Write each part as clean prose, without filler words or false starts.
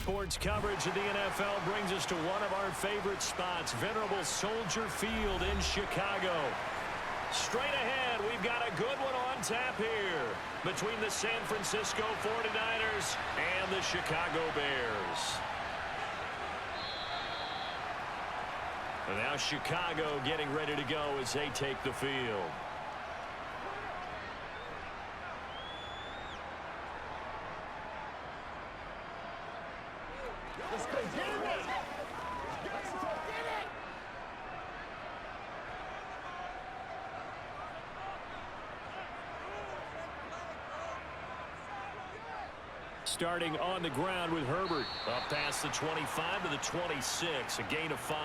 Sports coverage of the NFL brings us to one of our favorite spots, venerable Soldier Field in Chicago. Straight ahead, we've got a good one on tap here between the San Francisco 49ers and the Chicago Bears. And now Chicago getting ready to go as they take the field. Starting on the ground with Herbert. Up past the 25 to the 26, a gain of 5.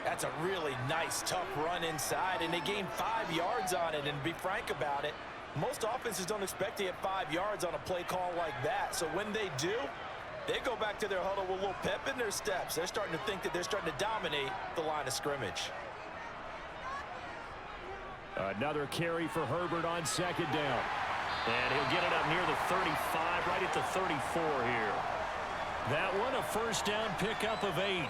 That's a really nice, tough run inside, and they gained 5 yards on it. And to be frank about it, most offenses don't expect to get 5 yards on a play call like that. So when they do, they go back to their huddle with a little pep in their steps. They're starting to think that they're starting to dominate the line of scrimmage. Another carry for Herbert on second down. And he'll get it up near the 35, right at the 34 here. That one, a first down pickup of 8.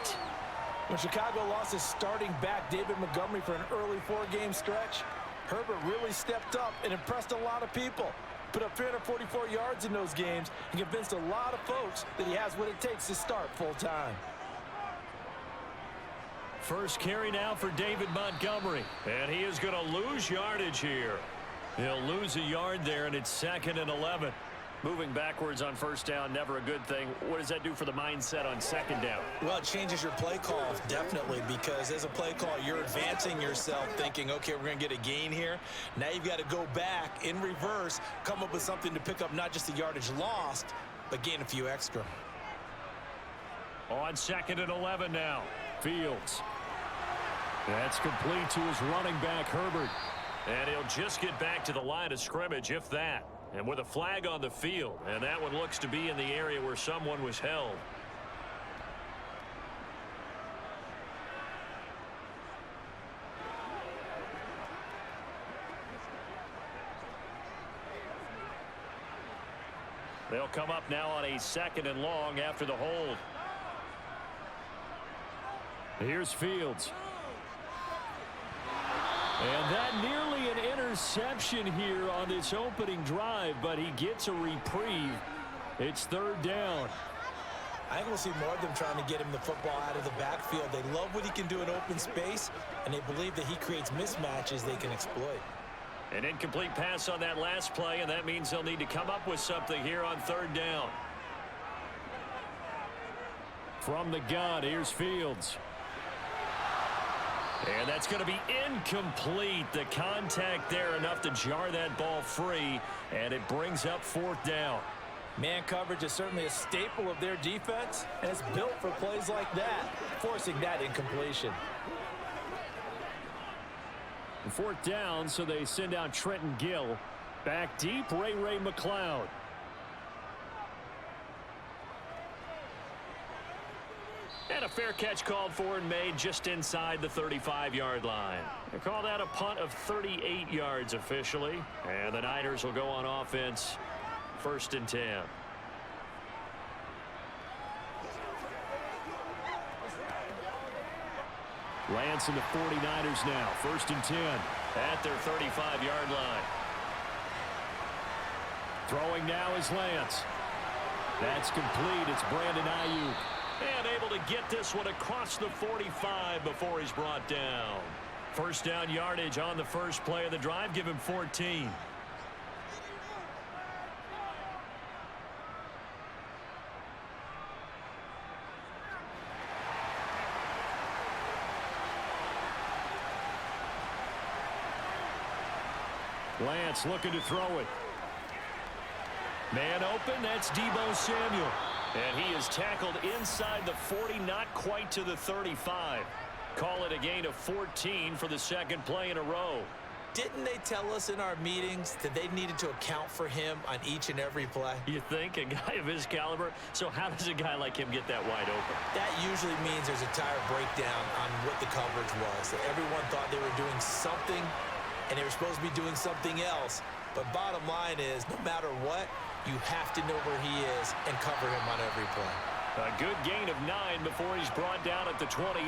When Chicago lost his starting back, David Montgomery, for an early 4-game stretch, Herbert really stepped up and impressed a lot of people. Put up 344 yards in those games and convinced a lot of folks that he has what it takes to start full-time. First carry now for David Montgomery. And he is going to lose yardage here. He'll lose a yard there, and it's 2nd and 11. Moving backwards on first down, never a good thing. What does that do for the mindset on second down? Well, it changes your play call, definitely, because as a play call, you're advancing yourself thinking, okay, we're going to get a gain here. Now you've got to go back in reverse, come up with something to pick up not just the yardage lost, but gain a few extra. On 2nd and 11 now, Fields. That's complete to his running back, Herbert. And he'll just get back to the line of scrimmage, if that. And with a flag on the field. And that one looks to be in the area where someone was held. They'll come up now on a 2nd and long after the hold. Here's Fields. And that nearly an interception here on this opening drive, but he gets a reprieve. It's 3rd down. I think we'll see more of them trying to get him the football out of the backfield. They love what he can do in open space, and they believe that he creates mismatches they can exploit. An incomplete pass on that last play, and that means they'll need to come up with something here on 3rd down. From the gun, here's Fields. And that's going to be incomplete. The contact there enough to jar that ball free, and it brings up 4th down. Man coverage is certainly a staple of their defense, and it's built for plays like that, forcing that incompletion. 4th down, so they send out Trenton Gill. Back deep, Ray McLeod. And a fair catch called for and made just inside the 35-yard line. They call that a punt of 38 yards officially. And the Niners will go on offense, 1st and 10. Lance and the 49ers now, 1st and 10 at their 35-yard line. Throwing now is Lance. That's complete. It's Brandon Ayuk. And able to get this one across the 45 before he's brought down. First down yardage on the first play of the drive. Give him 14. Lance looking to throw it. Man open, that's Deebo Samuel. And he is tackled inside the 40, not quite to the 35. Call it a gain of 14 for the 2nd play in a row. Didn't they tell us in our meetings that they needed to account for him on each and every play? You think? A guy of his caliber? So how does a guy like him get that wide open? That usually means there's a tire breakdown on what the coverage was. That everyone thought they were doing something, and they were supposed to be doing something else. But bottom line is, no matter what, You have to know where he is and cover him on every play. A good gain of 9 before he's brought down at the 28.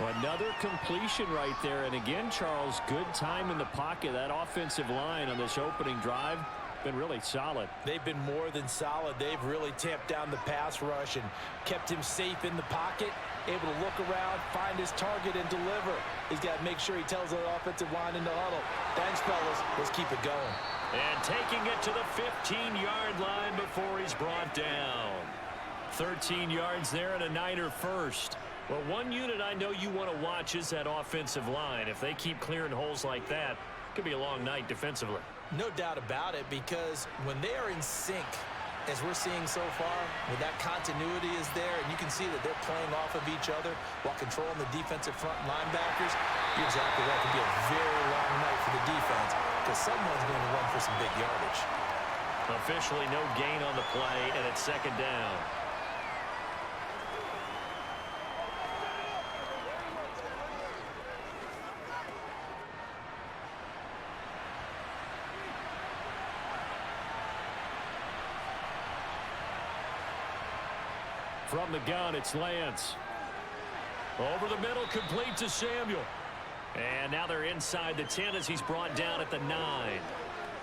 Well, another completion right there. And again, Charles, good time in the pocket. That offensive line on this opening drive been really solid. They've been more than solid. They've really tamped down the pass rush and kept him safe in the pocket, able to look around, find his target, and deliver. He's got to make sure he tells the offensive line in the huddle, thanks, fellas, let's keep it going. And taking it to the 15-yard line before he's brought down. 13 yards there and a Niner first. Well, one unit I know you want to watch is that offensive line. If they keep clearing holes like that, it could be a long night defensively. No doubt about it, because when they are in sync, as we're seeing so far, when that continuity is there, and you can see that they're playing off of each other while controlling the defensive front linebackers, you're exactly right. It could be a very long night for the defense because someone's going to run for some big yardage. Officially no gain on the play, and it's second down. From the gun, it's Lance. Over the middle, complete to Samuel. And now they're inside the 10 as he's brought down at the 9.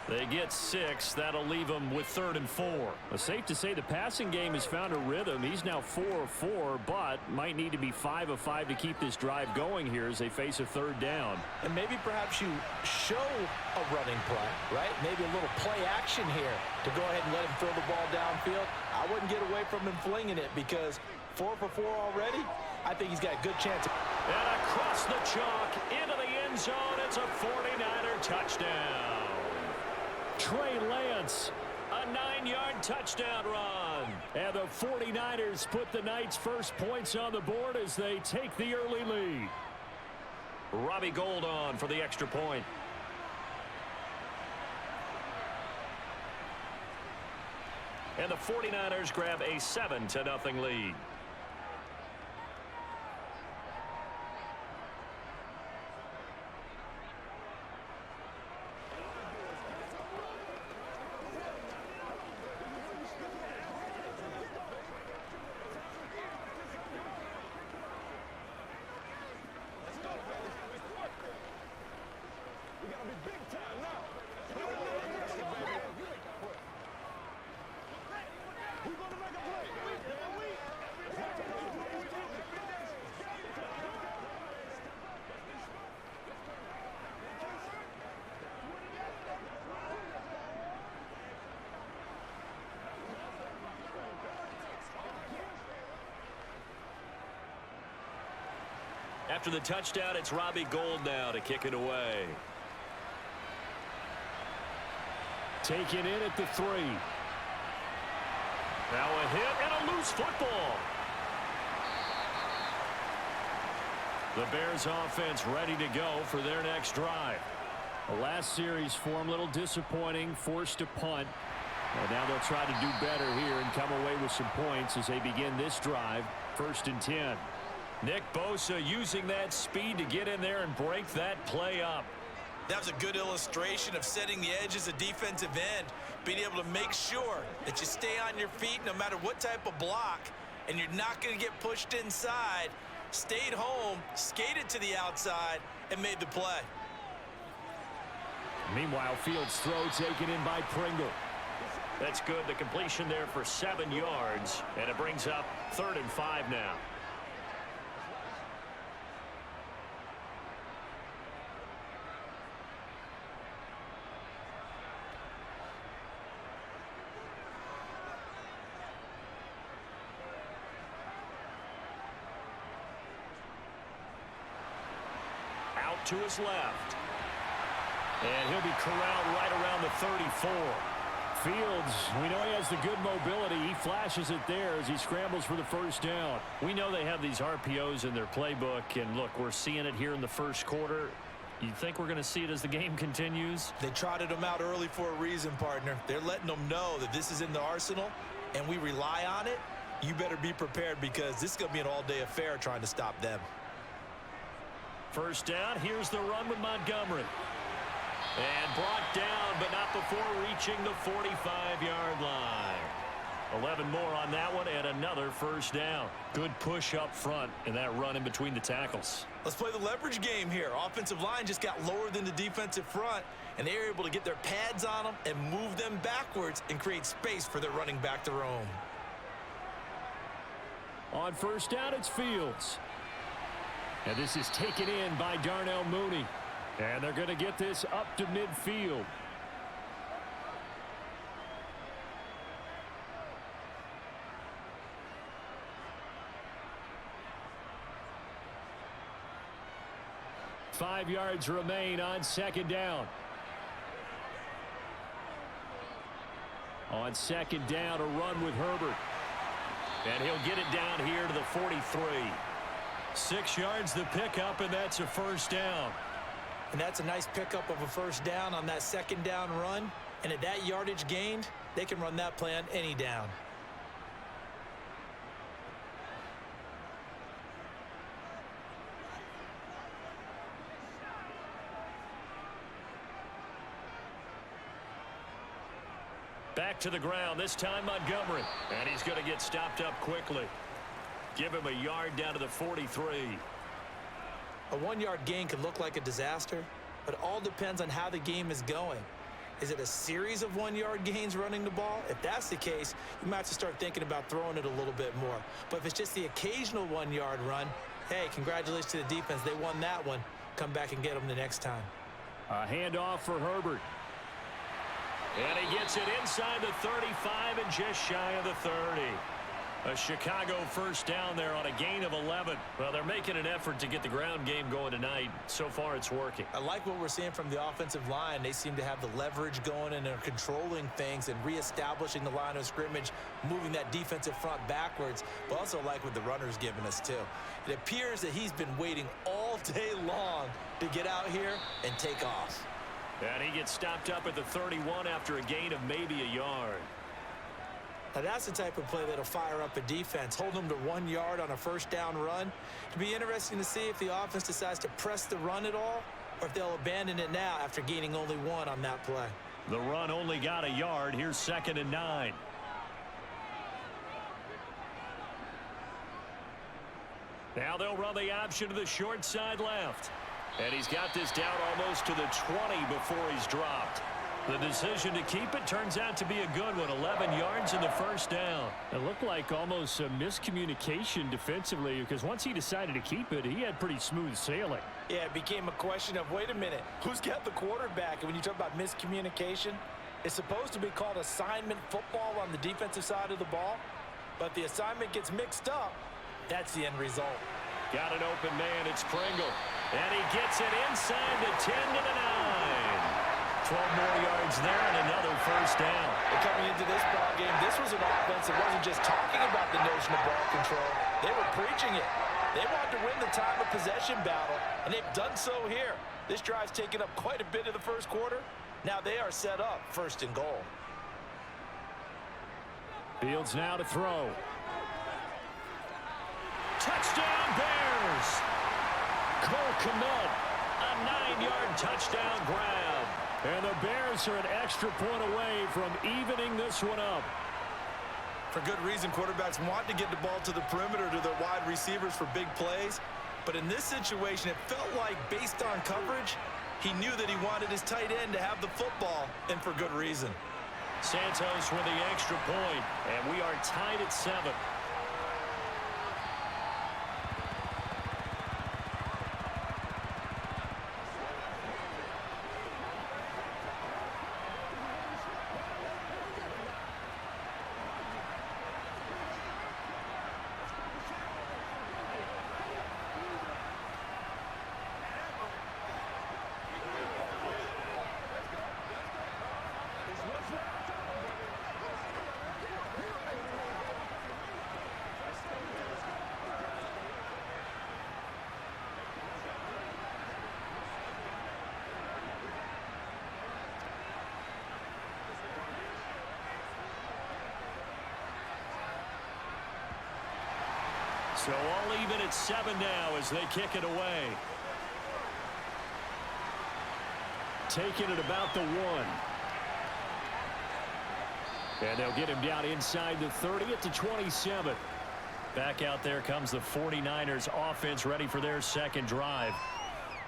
They get 6. That'll leave them with 3rd and 4. Well, safe to say the passing game has found a rhythm. He's now 4 of 4, but might need to be 5 of 5 to keep this drive going here as they face a 3rd down. And maybe perhaps you show a running play, right? Maybe a little play action here to go ahead and let him throw the ball downfield. I wouldn't get away from him flinging it because 4 for 4 already, I think he's got a good chance. And across the chalk into the end zone, it's a 49er touchdown. Trey Lance, a 9-yard touchdown run. And the 49ers put the Knights' first points on the board as they take the early lead. Robbie Gould on for the extra point. And the 49ers grab a 7-0 lead. After the touchdown, it's Robbie Gould now to kick it away. Taken in at the 3. Now a hit and a loose football. The Bears offense ready to go for their next drive. The last series form a little disappointing, forced to punt. Well, now they'll try to do better here and come away with some points as they begin this drive. 1st and 10. Nick Bosa using that speed to get in there and break that play up. That was a good illustration of setting the edge as a defensive end, being able to make sure that you stay on your feet no matter what type of block, and you're not going to get pushed inside. Stayed home, skated to the outside, and made the play. Meanwhile, Fields' throw taken in by Pringle. That's good. The completion there for 7 yards, and it brings up 3rd and 5 now. To his left. And he'll be corralled right around the 34. Fields, we know he has the good mobility. He flashes it there as he scrambles for the 1st down. We know they have these RPOs in their playbook, and look, we're seeing it here in the 1st quarter. You think we're going to see it as the game continues? They trotted them out early for a reason, partner. They're letting them know that this is in the arsenal, and we rely on it. You better be prepared because this is going to be an all-day affair trying to stop them. 1st down, here's the run with Montgomery. And brought down, but not before reaching the 45-yard line. 11 more on that one and another first down. Good push up front in that run in between the tackles. Let's play the leverage game here. Offensive line just got lower than the defensive front, and they were able to get their pads on them and move them backwards and create space for their running back to roam. On first down, it's Fields. And this is taken in by Darnell Mooney. And they're going to get this up to midfield. Five yards remain on second down. On second down, a run with Herbert. And he'll get it down here to the 43. 6 yards the pickup, and that's a first down. And that's a nice pickup of a first down on that second down run. And at that yardage gained, they can run that play on any down. Back to the ground, this time Montgomery. And he's going to get stopped up quickly. Give him a yard down to the 43. A 1-yard gain could look like a disaster, but it all depends on how the game is going. Is it a series of 1-yard gains running the ball? If that's the case, you might have to start thinking about throwing it a little bit more. But if it's just the occasional 1-yard run, hey, congratulations to the defense. They won that one. Come back and get them the next time. A handoff for Herbert. And he gets it inside the 35 and just shy of the 30. A Chicago first down there on a gain of 11. Well, they're making an effort to get the ground game going tonight. So far, it's working. I like what we're seeing from the offensive line. They seem to have the leverage going and they're controlling things and reestablishing the line of scrimmage, moving that defensive front backwards, but also like what the runner's giving us, too. It appears that he's been waiting all day long to get out here and take off. And he gets stopped up at the 31 after a gain of maybe a yard. Now that's the type of play that'll fire up a defense, hold them to 1 yard on a first down run. It'll be interesting to see if the offense decides to press the run at all or if they'll abandon it now after gaining only 1 on that play. The run only got a yard. Here's 2nd and 9. Now they'll run the option to the short side left. And he's got this down almost to the 20 before he's dropped. The decision to keep it turns out to be a good one. 11 yards in the first down. It looked like almost a miscommunication defensively because once he decided to keep it, he had pretty smooth sailing. Yeah, it became a question of, wait a minute, who's got the quarterback? And when you talk about miscommunication, it's supposed to be called assignment football on the defensive side of the ball. But the assignment gets mixed up. That's the end result. Got an open man. It's Pringle. And he gets it inside the 10 to the 9. 12 more yards there and another first down. And coming into this ball game, this was an offense that wasn't just talking about the notion of ball control. They were preaching it. They wanted to win the time of possession battle, and they've done so here. This drive's taken up quite a bit of the first quarter. Now they are set up 1st and goal. Fields now to throw. Touchdown Bears! Cole Kmet, a 9-yard touchdown grab. And the Bears are an extra point away from evening this one up. For good reason, quarterbacks want to get the ball to the perimeter to their wide receivers for big plays. But in this situation, it felt like based on coverage, he knew that he wanted his tight end to have the football, and for good reason. Santos with the extra point, and we are tied at 7. So all even at 7 now as they kick it away. taken at about the 1. And they'll get him down inside the 30 at the 27. Back out there comes the 49ers offense ready for their second drive.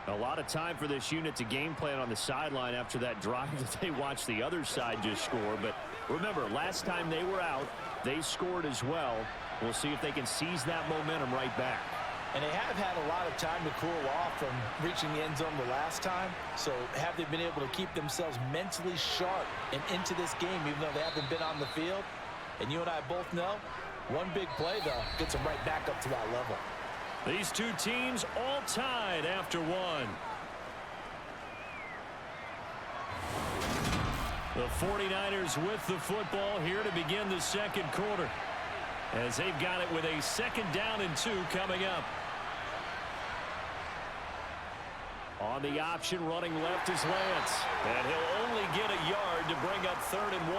A lot of time for this unit to game plan on the sideline after that drive that they watched the other side just score. But remember, last time they were out, they scored as well. We'll see if they can seize that momentum right back. And they have had a lot of time to cool off from reaching the end zone the last time. So have they been able to keep themselves mentally sharp and into this game even though they haven't been on the field? And you and I both know, one big play, though, gets them right back up to that level. These two teams all tied after 1. The 49ers with the football here to begin the second quarter, as they've got it with a 2nd down and 2 coming up. On the option, running left is Lance. And he'll only get a yard to bring up 3rd and 1.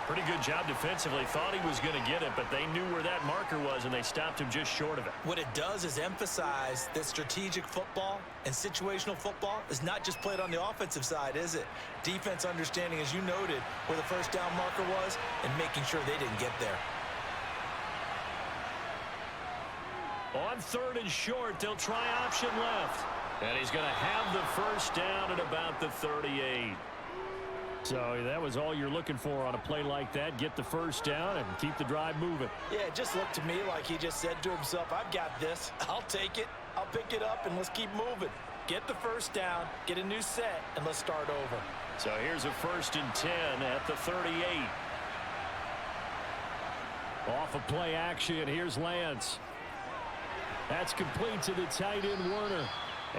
Pretty good job defensively. Thought he was going to get it, but they knew where that marker was, and they stopped him just short of it. What it does is emphasize that strategic football and situational football is not just played on the offensive side, is it? Defense understanding, as you noted, where the 1st down marker was and making sure they didn't get there. On 3rd and short, they'll try option left. And he's going to have the 1st down at about the 38. So that was all you're looking for on a play like that. Get the 1st down and keep the drive moving. Yeah, it just looked to me like he just said to himself, I've got this. I'll take it. I'll pick it up, and let's keep moving. Get the 1st down, get a new set, and let's start over. So here's a 1st and 10 at the 38. Off of play action, here's Lance. That's complete to the tight end, Werner.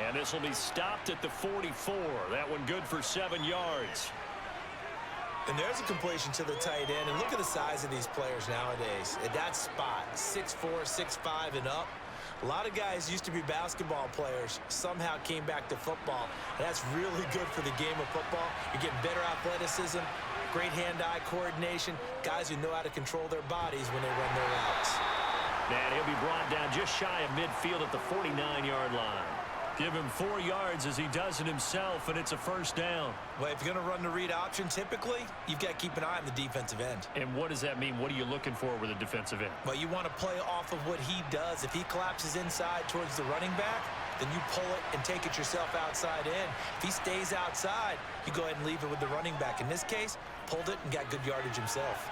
And this will be stopped at the 44. That one good for 7 yards. And there's a completion to the tight end. And look at the size of these players nowadays. At that spot, 6'4", 6'5", and up. A lot of guys used to be basketball players, somehow came back to football. And that's really good for the game of football. You're getting better athleticism, great hand-eye coordination, guys who know how to control their bodies when they run their routes. And he'll be brought down just shy of midfield at the 49-yard line. Give him 4 yards as he does it himself, and it's a 1st down. Well, if you're going to run the read option, typically, you've got to keep an eye on the defensive end. And what does that mean? What are you looking for with a defensive end? Well, you want to play off of what he does. If he collapses inside towards the running back, then you pull it and take it yourself outside in. If he stays outside, you go ahead and leave it with the running back. In this case, pulled it and got good yardage himself.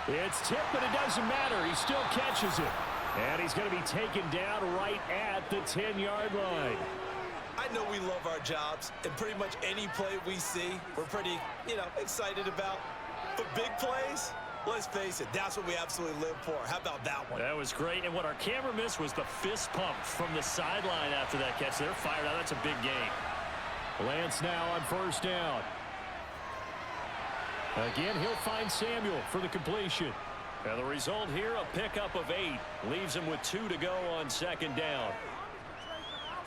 It's tipped, but it doesn't matter. He still catches it. And he's going to be taken down right at the 10-yard line. I know we love our jobs, and pretty much any play we see, we're pretty, excited about. But big plays, let's face it, that's what we absolutely live for. How about that one? That was great. And what our camera missed was the fist pump from the sideline after that catch. They're fired out. That's a big game. Lance now on 1st down. Again, he'll find Samuel for the completion. And the result here, a pickup of 8. Leaves him with 2 to go on 2nd down.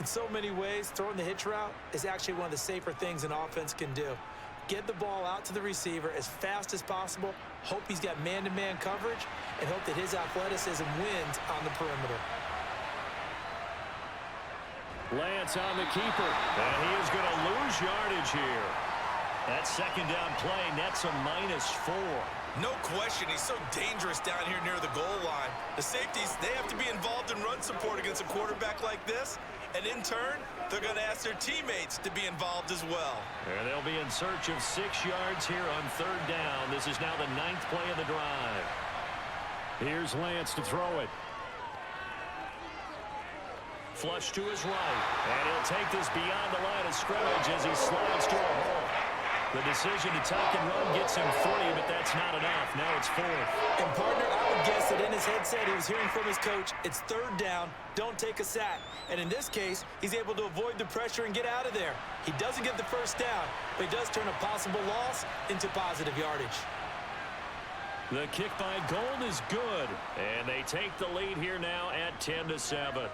In so many ways, throwing the hitch route is actually one of the safer things an offense can do. Get the ball out to the receiver as fast as possible, hope he's got man-to-man coverage, and hope that his athleticism wins on the perimeter. Lance on the keeper, and he is going to lose yardage here. That 2nd down play nets a -4. No question, he's so dangerous down here near the goal line. The safeties, they have to be involved in run support against a quarterback like this. And in turn, they're going to ask their teammates to be involved as well. And they'll be in search of 6 yards here on 3rd down. This is now the 9th play of the drive. Here's Lance to throw it. Flush to his right. And he'll take this beyond the line of scrimmage as he slides to a hole. The decision to tuck and run gets him 3, but that's not enough. Now it's 4th. And, partner, I would guess that in his headset he was hearing from his coach, it's 3rd down, don't take a sack. And in this case, he's able to avoid the pressure and get out of there. He doesn't get the 1st down, but he does turn a possible loss into positive yardage. The kick by Gold is good, and they take the lead here now at 10-7.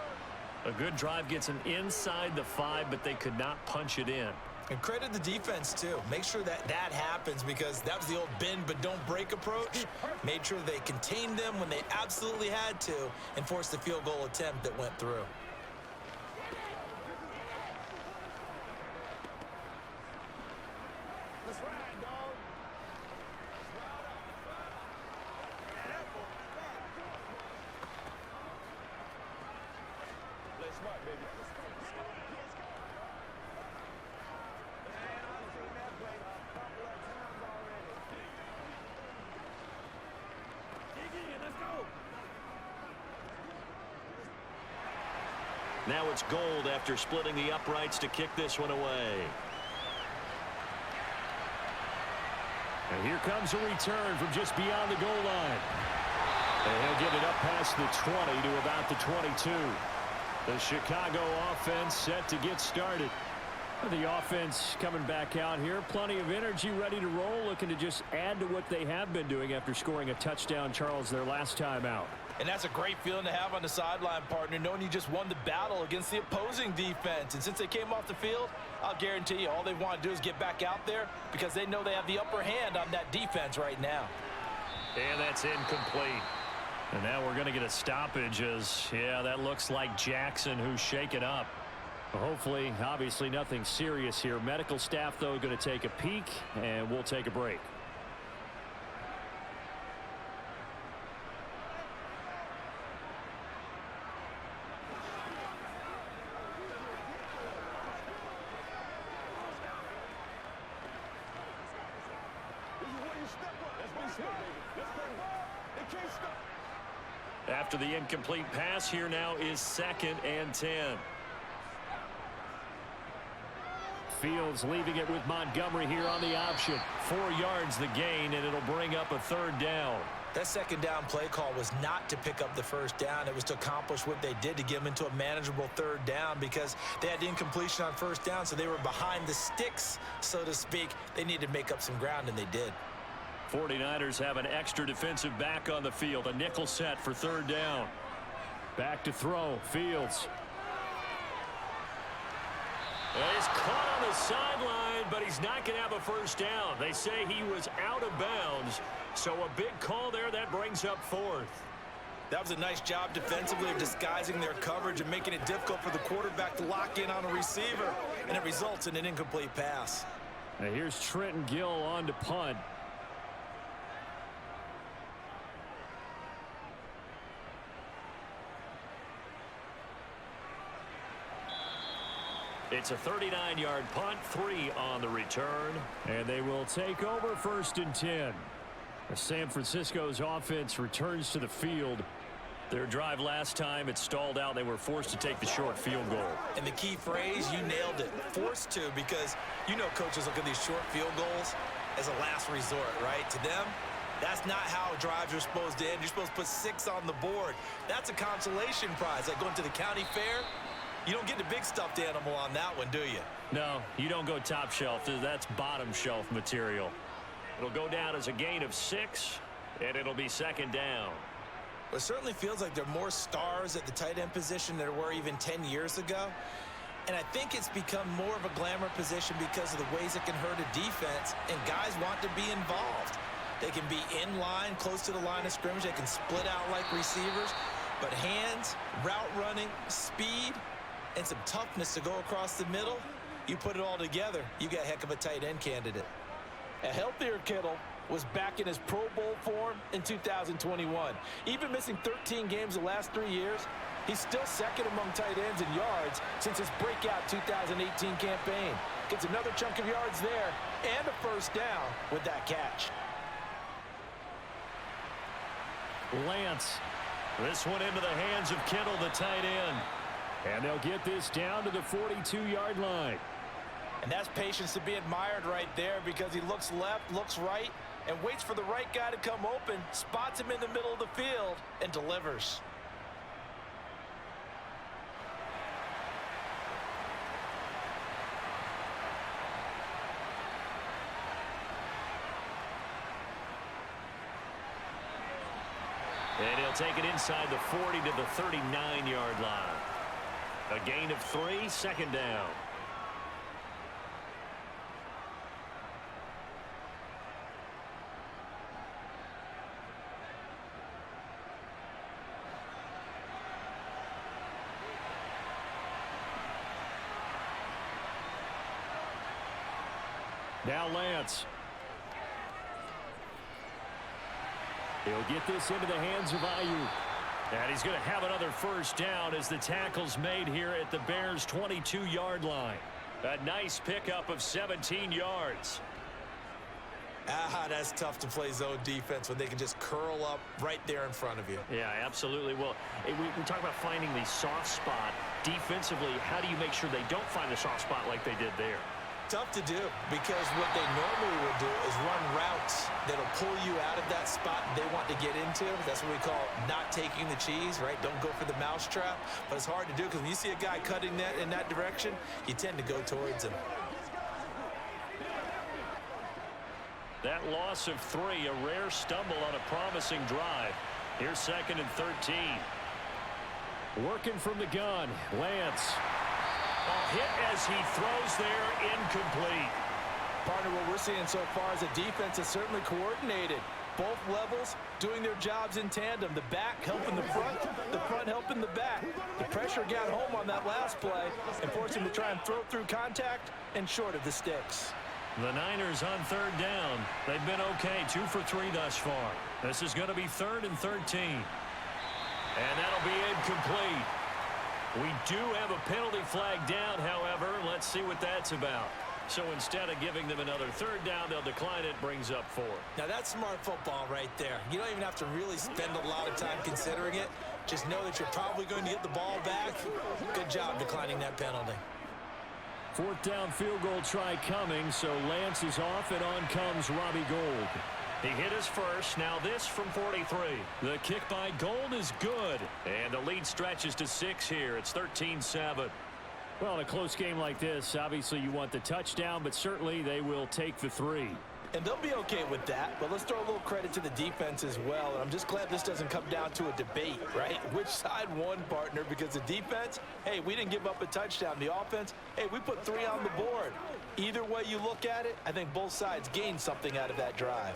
A good drive gets them inside the 5, but they could not punch it in. And credit the defense, too. Make sure that happens because that was the old bend but don't break approach. Made sure they contained them when they absolutely had to and forced the field goal attempt that went through. Now it's Gold after splitting the uprights to kick this one away. And here comes a return from just beyond the goal line. And he'll get it up past the 20 to about the 22. The Chicago offense set to get started. The offense coming back out here. Plenty of energy, ready to roll, looking to just add to what they have been doing after scoring a touchdown, Charles, their last time out. And that's a great feeling to have on the sideline, partner, knowing you just won the battle against the opposing defense. And since they came off the field, I'll guarantee you all they want to do is get back out there because they know they have the upper hand on that defense right now. And that's incomplete. And now we're going to get a stoppage as, yeah, that looks like Jackson who's shaken up. Hopefully, obviously nothing serious here. Medical staff, though, going to take a peek, and we'll take a break. After the incomplete pass, here now is 2nd and 10. Fields leaving it with Montgomery here on the option. 4 yards the gain, and it'll bring up a 3rd down. That 2nd down play call was not to pick up the 1st down. It was to accomplish what they did to get them into a manageable 3rd down because they had the incompletion on 1st down, so they were behind the sticks, so to speak. They needed to make up some ground, and they did. 49ers have an extra defensive back on the field. A nickel set for 3rd down. Back to throw. Fields. He's caught on the sideline, but he's not going to have a 1st down. They say he was out of bounds, so a big call there. That brings up 4th. That was a nice job defensively of disguising their coverage and making it difficult for the quarterback to lock in on a receiver, and it results in an incomplete pass. Now here's Trenton Gill on to punt. It's a 39-yard punt, 3 on the return. And they will take over 1st and 10. San Francisco's offense returns to the field. Their drive last time, it stalled out. They were forced to take the short field goal. And the key phrase, you nailed it, forced to, because you know coaches look at these short field goals as a last resort, right? To them, that's not how drives are supposed to end. You're supposed to put 6 on the board. That's a consolation prize, like going to the county fair. You don't get the big stuffed animal on that one, do you? No, you don't go top shelf. That's bottom shelf material. It'll go down as a gain of 6, and it'll be 2nd down. Well, it certainly feels like there are more stars at the tight end position than there were even 10 years ago. And I think it's become more of a glamour position because of the ways it can hurt a defense, and guys want to be involved. They can be in line, close to the line of scrimmage. They can split out like receivers. But hands, route running, speed, and some toughness to go across the middle, you put it all together, you got a heck of a tight end candidate. A healthier Kittle was back in his Pro Bowl form in 2021. Even missing 13 games the last 3 years, he's still 2nd among tight ends in yards since his breakout 2018 campaign. Gets another chunk of yards there and a 1st down with that catch. Lance. This one into the hands of Kittle, the tight end. And they'll get this down to the 42-yard line. And that's patience to be admired right there because he looks left, looks right, and waits for the right guy to come open, spots him in the middle of the field, and delivers. And he'll take it inside the 40 to the 39-yard line. A gain of 3, 2nd down. Now Lance. He'll get this into the hands of Ayuk. And he's going to have another first down as the tackle's made here at the Bears' 22-yard line. A nice pickup of 17 yards. That's tough to play zone defense when they can just curl up right there in front of you. Yeah, absolutely. Well, we talk about finding the soft spot. Defensively, how do you make sure they don't find the soft spot like they did there? Tough to do, because what they normally will do is run routes that'll pull you out of that spot they want to get into. That's what we call not taking the cheese, right? Don't go for the mousetrap. But it's hard to do because when you see a guy cutting that in that direction, you tend to go towards him. That loss of 3, a rare stumble on a promising drive. Here's 2nd and 13. Working from the gun, Lance. A hit as he throws there, incomplete. Partner, what we're seeing so far is a defense is certainly coordinated. Both levels doing their jobs in tandem. The back helping the front helping the back. The pressure got home on that last play and forced him to try and throw through contact and short of the sticks. The Niners on 3rd down. They've been okay, 2 for 3 thus far. This is going to be 3rd and 13. And that'll be incomplete. We do have a penalty flag down, however. Let's see what that's about. So instead of giving them another 3rd down, they'll decline it, brings up 4. Now that's smart football right there. You don't even have to really spend a lot of time considering it. Just know that you're probably going to get the ball back. Good job declining that penalty. 4th down field goal try coming, so Lance is off, and on comes Robbie Gould. He hit his first, now this from 43. The kick by Gould is good, and the lead stretches to 6 here. It's 13-7. Well, in a close game like this, obviously you want the touchdown, but certainly they will take the 3. And they'll be okay with that, but let's throw a little credit to the defense as well. And I'm just glad this doesn't come down to a debate, right? Which side won, partner? Because the defense, hey, we didn't give up a touchdown. The offense, hey, we put 3 on the board. Either way you look at it, I think both sides gained something out of that drive.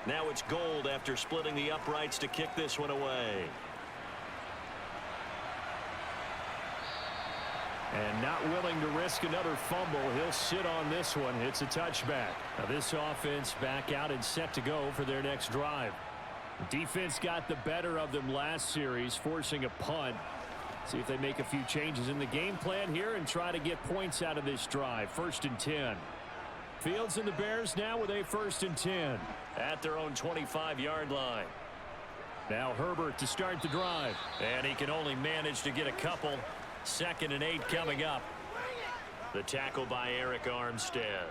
Now it's Gould after splitting the uprights to kick this one away. And not willing to risk another fumble. He'll sit on this one. It's a touchback. Now this offense back out and set to go for their next drive. The defense got the better of them last series, forcing a punt. See if they make a few changes in the game plan here and try to get points out of this drive. 1st and 10. Fields and the Bears now with a 1st and 10 at their own 25-yard line. Now Herbert to start the drive, and he can only manage to get a couple. 2nd and 8 coming up. The tackle by Eric Armstead.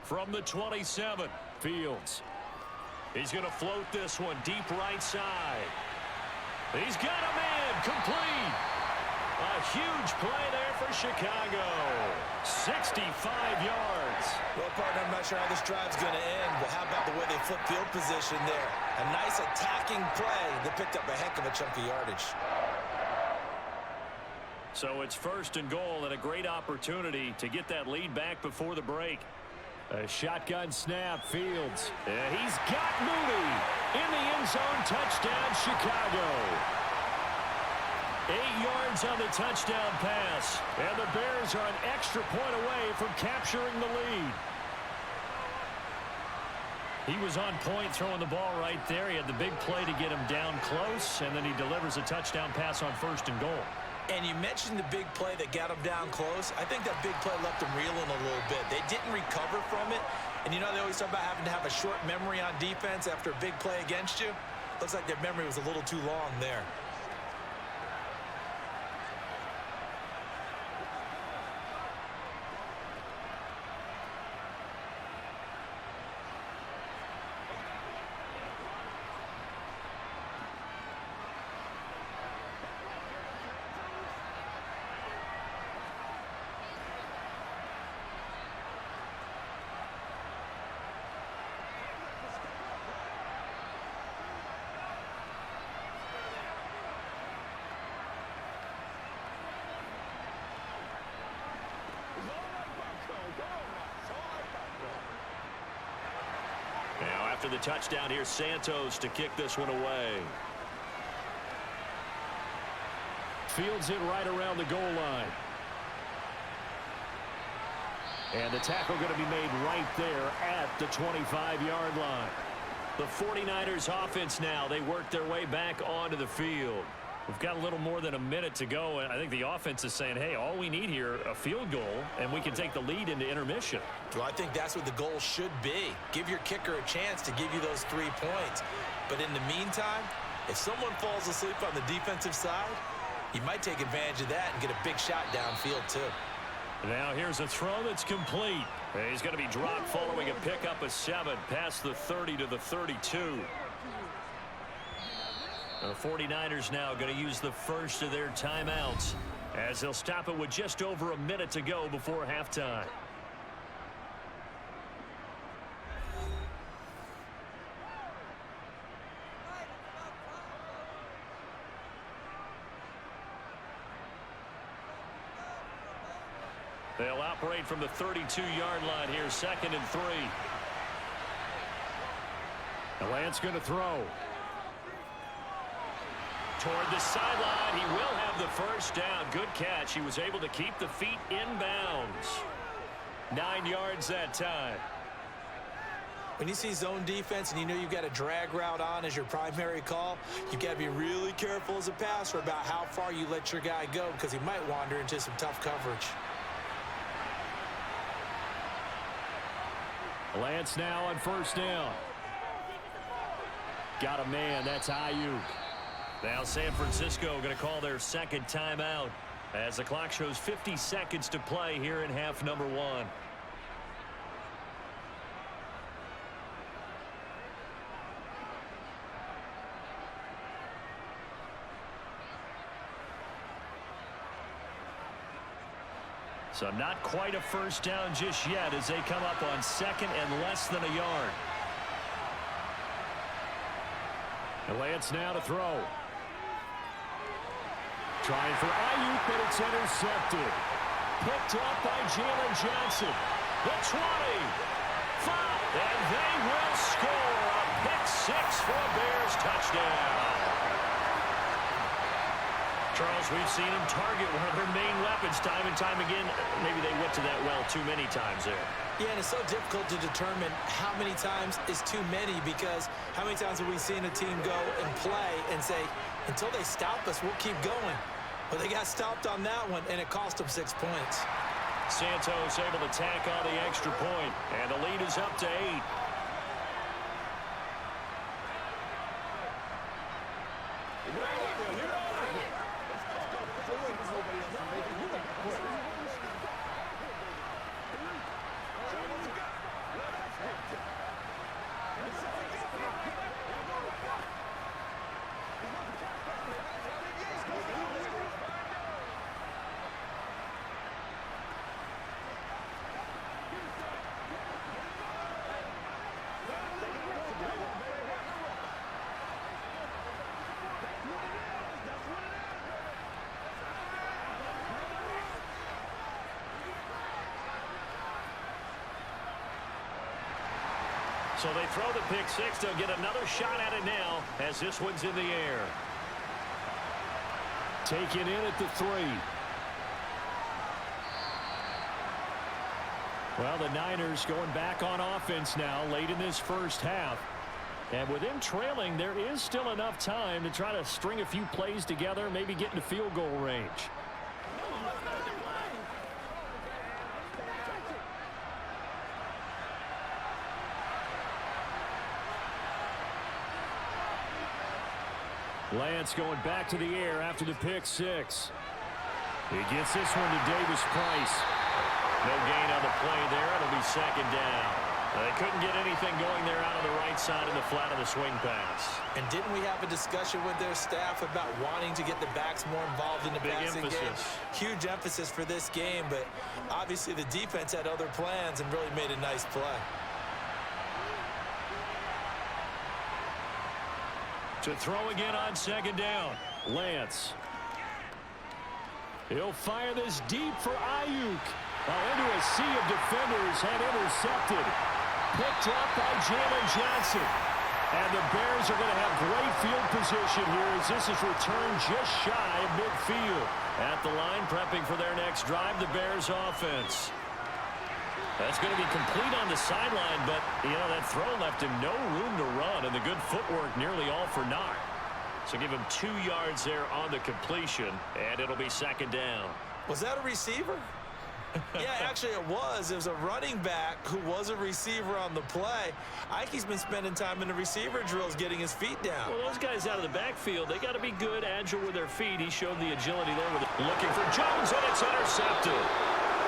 From the 27, Fields. He's going to float this one deep right side. He's got a man complete. A huge play there for Chicago. 65 yards. Well, partner, I'm not sure how this drive's going to end, but how about the way they flip field position there? A nice attacking play that picked up a heck of a chunk of yardage. So it's 1st and goal and a great opportunity to get that lead back before the break. A shotgun snap, Fields. He's got Mooney in the end zone. Touchdown, Chicago. 8 yards on the touchdown pass. And the Bears are an extra point away from capturing the lead. He was on point throwing the ball right there. He had the big play to get him down close, and then he delivers a touchdown pass on 1st and goal. And you mentioned the big play that got him down close. I think that big play left him reeling a little bit. They didn't recover from it. And you know they always talk about having to have a short memory on defense after a big play against you. Looks like their memory was a little too long there. after the touchdown. Here's Santos to kick this one away. Fields it right around the goal line. And the tackle going to be made right there at the 25-yard line. The 49ers offense now, they work their way back onto the field. We've got a little more than a minute to go, and I think the offense is saying, hey, all we need here, a field goal, and we can take the lead into intermission. Well, I think that's what the goal should be. Give your kicker a chance to give you those 3 points. But in the meantime, if someone falls asleep on the defensive side, you might take advantage of that and get a big shot downfield too. Now here's a throw that's complete. He's going to be dropped following a pickup of 7 past the 30 to the 32. The 49ers now going to use the first of their timeouts as they'll stop it with just over a minute to go before halftime. They'll operate from the 32-yard line here, 2nd and 3. Lance going to throw. Toward the sideline, he will have the first down. Good catch. He was able to keep the feet in bounds. 9 yards that time. When you see zone defense and you know you've got a drag route on as your primary call, you've got to be really careful as a passer about how far you let your guy go because he might wander into some tough coverage. Lance now on first down. Got a man. That's Ayuk. Now San Francisco going to call their second timeout as the clock shows 50 seconds to play here in half number 1. So not quite a first down just yet as they come up on 2nd and less than a yard. And Lance now to throw. Trying for Ayuk, but it's intercepted. Picked up by Jalen Johnson. The 20. 5. And they will score a pick-6 for a Bears touchdown. Charles, we've seen him target one of their main weapons time and time again. Maybe they went to that well too many times there. Yeah, and it's so difficult to determine how many times is too many because how many times have we seen a team go and play and say, until they stop us, we'll keep going. But they got stopped on that one, and it cost them 6 points. Santos able to tack on the extra point, and the lead is up to 8. So they throw the pick-6. They'll get another shot at it now as this one's in the air. Taken in at the 3. Well, the Niners going back on offense now late in this first half. And with them trailing, there is still enough time to try to string a few plays together, maybe get into field goal range. Lance going back to the air after the pick-6. He gets this one to Davis Price. No gain on the play there. It'll be 2nd down. They couldn't get anything going there out of the right side of the flat of the swing pass. And didn't we have a discussion with their staff about wanting to get the backs more involved in the passing game? Huge emphasis for this game, but obviously the defense had other plans and really made a nice play. To throw again on 2nd down. Lance. He'll fire this deep for Ayuk. Into a sea of defenders and intercepted. Picked up by Jalen Johnson. And the Bears are going to have great field position here as this is returned just shy of midfield. At the line, prepping for their next drive, the Bears offense. That's going to be complete on the sideline, but, you know, that throw left him no room to run, and the good footwork nearly all for naught. So give him 2 yards there on the completion, and it'll be second down. Was that a receiver? Yeah, actually it was. It was a running back who was a receiver on the play. Ike's been spending time in the receiver drills getting his feet down. Well, those guys out of the backfield, they got to be good, agile with their feet. He showed the agility there with it. Looking for Jones, and it's intercepted.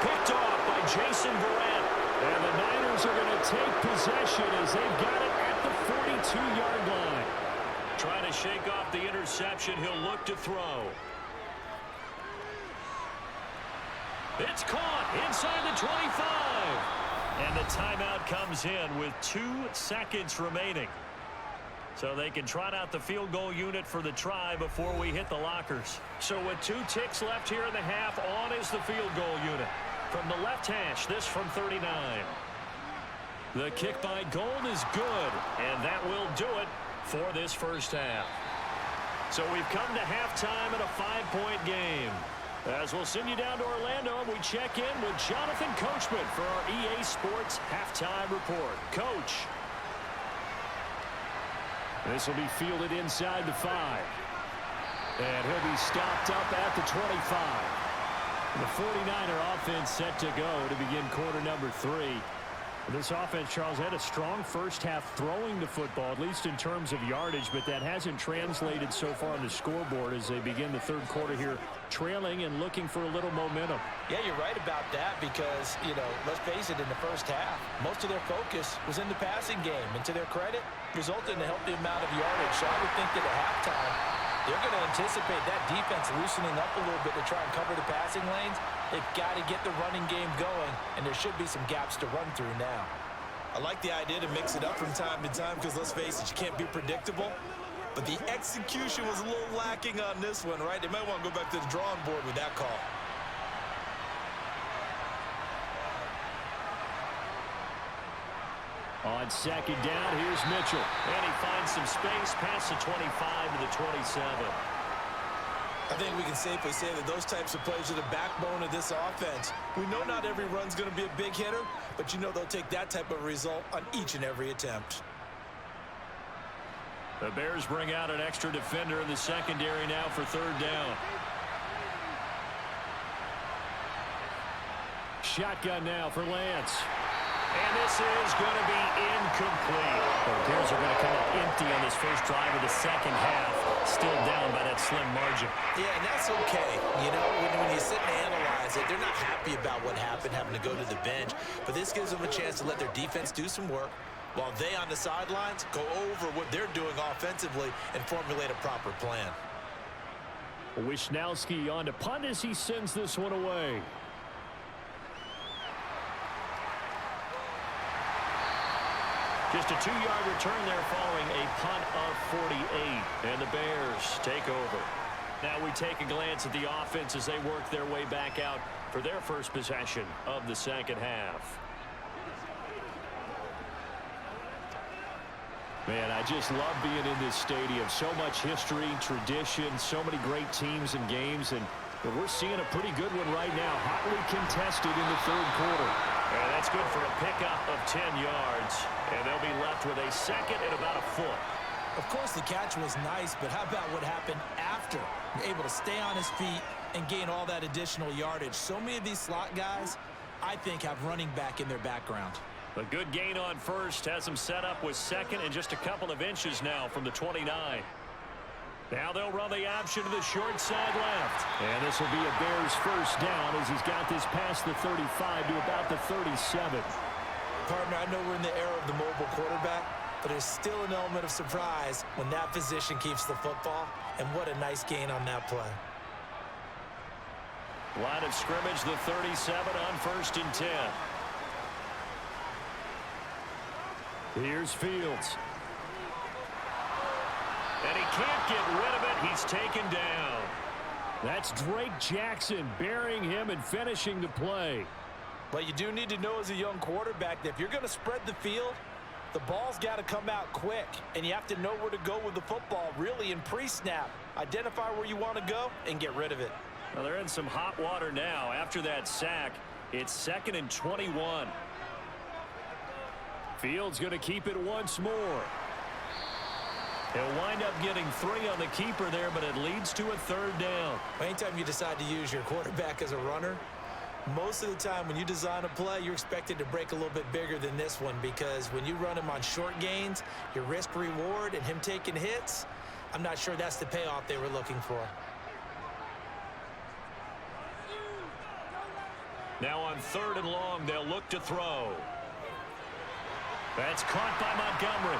Picked off by Jason Verrett. And the Niners are going to take possession as they've got it at the 42-yard line. Trying to shake off the interception. He'll look to throw. It's caught inside the 25. And the timeout comes in with 2 seconds remaining. So they can trot out the field goal unit for the try before we hit the lockers. So with 2 ticks left here in the half, on is the field goal unit. From the left hash, this from 39. The kick by Gold is good, and that will do it for this first half. So we've come to halftime in a 5-point game. As we'll send you down to Orlando, we check in with Jonathan Coachman for our EA Sports Halftime Report. Coach. This will be fielded inside the 5. And he'll be stopped up at the 25. The 49er offense set to go to begin quarter number 3. This offense, Charles, had a strong first half throwing the football, at least in terms of yardage, but that hasn't translated so far on the scoreboard as they begin the third quarter here, trailing and looking for a little momentum. Yeah, you're right about that because, you know, let's face it, in the first half, most of their focus was in the passing game, and to their credit, resulted in a healthy amount of yardage. So I would think that at halftime, they're going to anticipate that defense loosening up a little bit to try and cover the passing lanes. They've got to get the running game going, and there should be some gaps to run through now. I like the idea to mix it up from time to time because, let's face it, you can't be predictable. But the execution was a little lacking on this one, right? They might want to go back to the drawing board with that call. On second down, here's Mitchell. And he finds some space past the 25 to the 27. I think we can safely say that those types of plays are the backbone of this offense. We know not every run's going to be a big hitter, but you know they'll take that type of result on each and every attempt. The Bears bring out an extra defender in the secondary now for third down. Shotgun now for Lance. And this is going to be incomplete. The Bears are going to come up empty on this first drive of the second half. Still down by that slim margin. Yeah, and that's okay. You know, when you sit and analyze it, they're not happy about what happened, having to go to the bench. But this gives them a chance to let their defense do some work while they on the sidelines go over what they're doing offensively and formulate a proper plan. Wisnowski on to punt as he sends this one away. Just a 2-yard return there following a punt of 48. And the Bears take over. Now we take a glance at the offense as they work their way back out for their first possession of the second half. Man, I just love being in this stadium. So much history, tradition, so many great teams and games. And we're seeing a pretty good one right now. Hotly contested in the third quarter. And that's good for a pickup of 10 yards. And they'll be left with a second and about a foot. Of course, the catch was nice, but how about what happened after? You're able to stay on his feet and gain all that additional yardage. So many of these slot guys, I think, have running back in their background. A good gain on first has him set up with second and just a couple of inches now from the 29. Now they'll run the option to the short side left. And this will be a Bears first down as he's got this past the 35 to about the 37. Partner, I know we're in the era of the mobile quarterback, but there's still an element of surprise when that position keeps the football. And what a nice gain on that play. Line of scrimmage, the 37 on 1st and 10. Here's Fields. And he can't get rid of it. He's taken down. That's Drake Jackson burying him and finishing the play. But you do need to know as a young quarterback that if you're going to spread the field, the ball's got to come out quick, and you have to know where to go with the football really in pre-snap. Identify where you want to go and get rid of it. Well, they're in some hot water now. After that sack, it's 2nd and 21. Fields going to keep it once more. He'll wind up getting 3 on the keeper there, but it leads to a 3rd down. Anytime you decide to use your quarterback as a runner, most of the time when you design a play, you're expected to break a little bit bigger than this one, because when you run him on short gains, your risk reward and him taking hits, I'm not sure that's the payoff they were looking for. Now on 3rd and long, they'll look to throw. That's caught by Montgomery.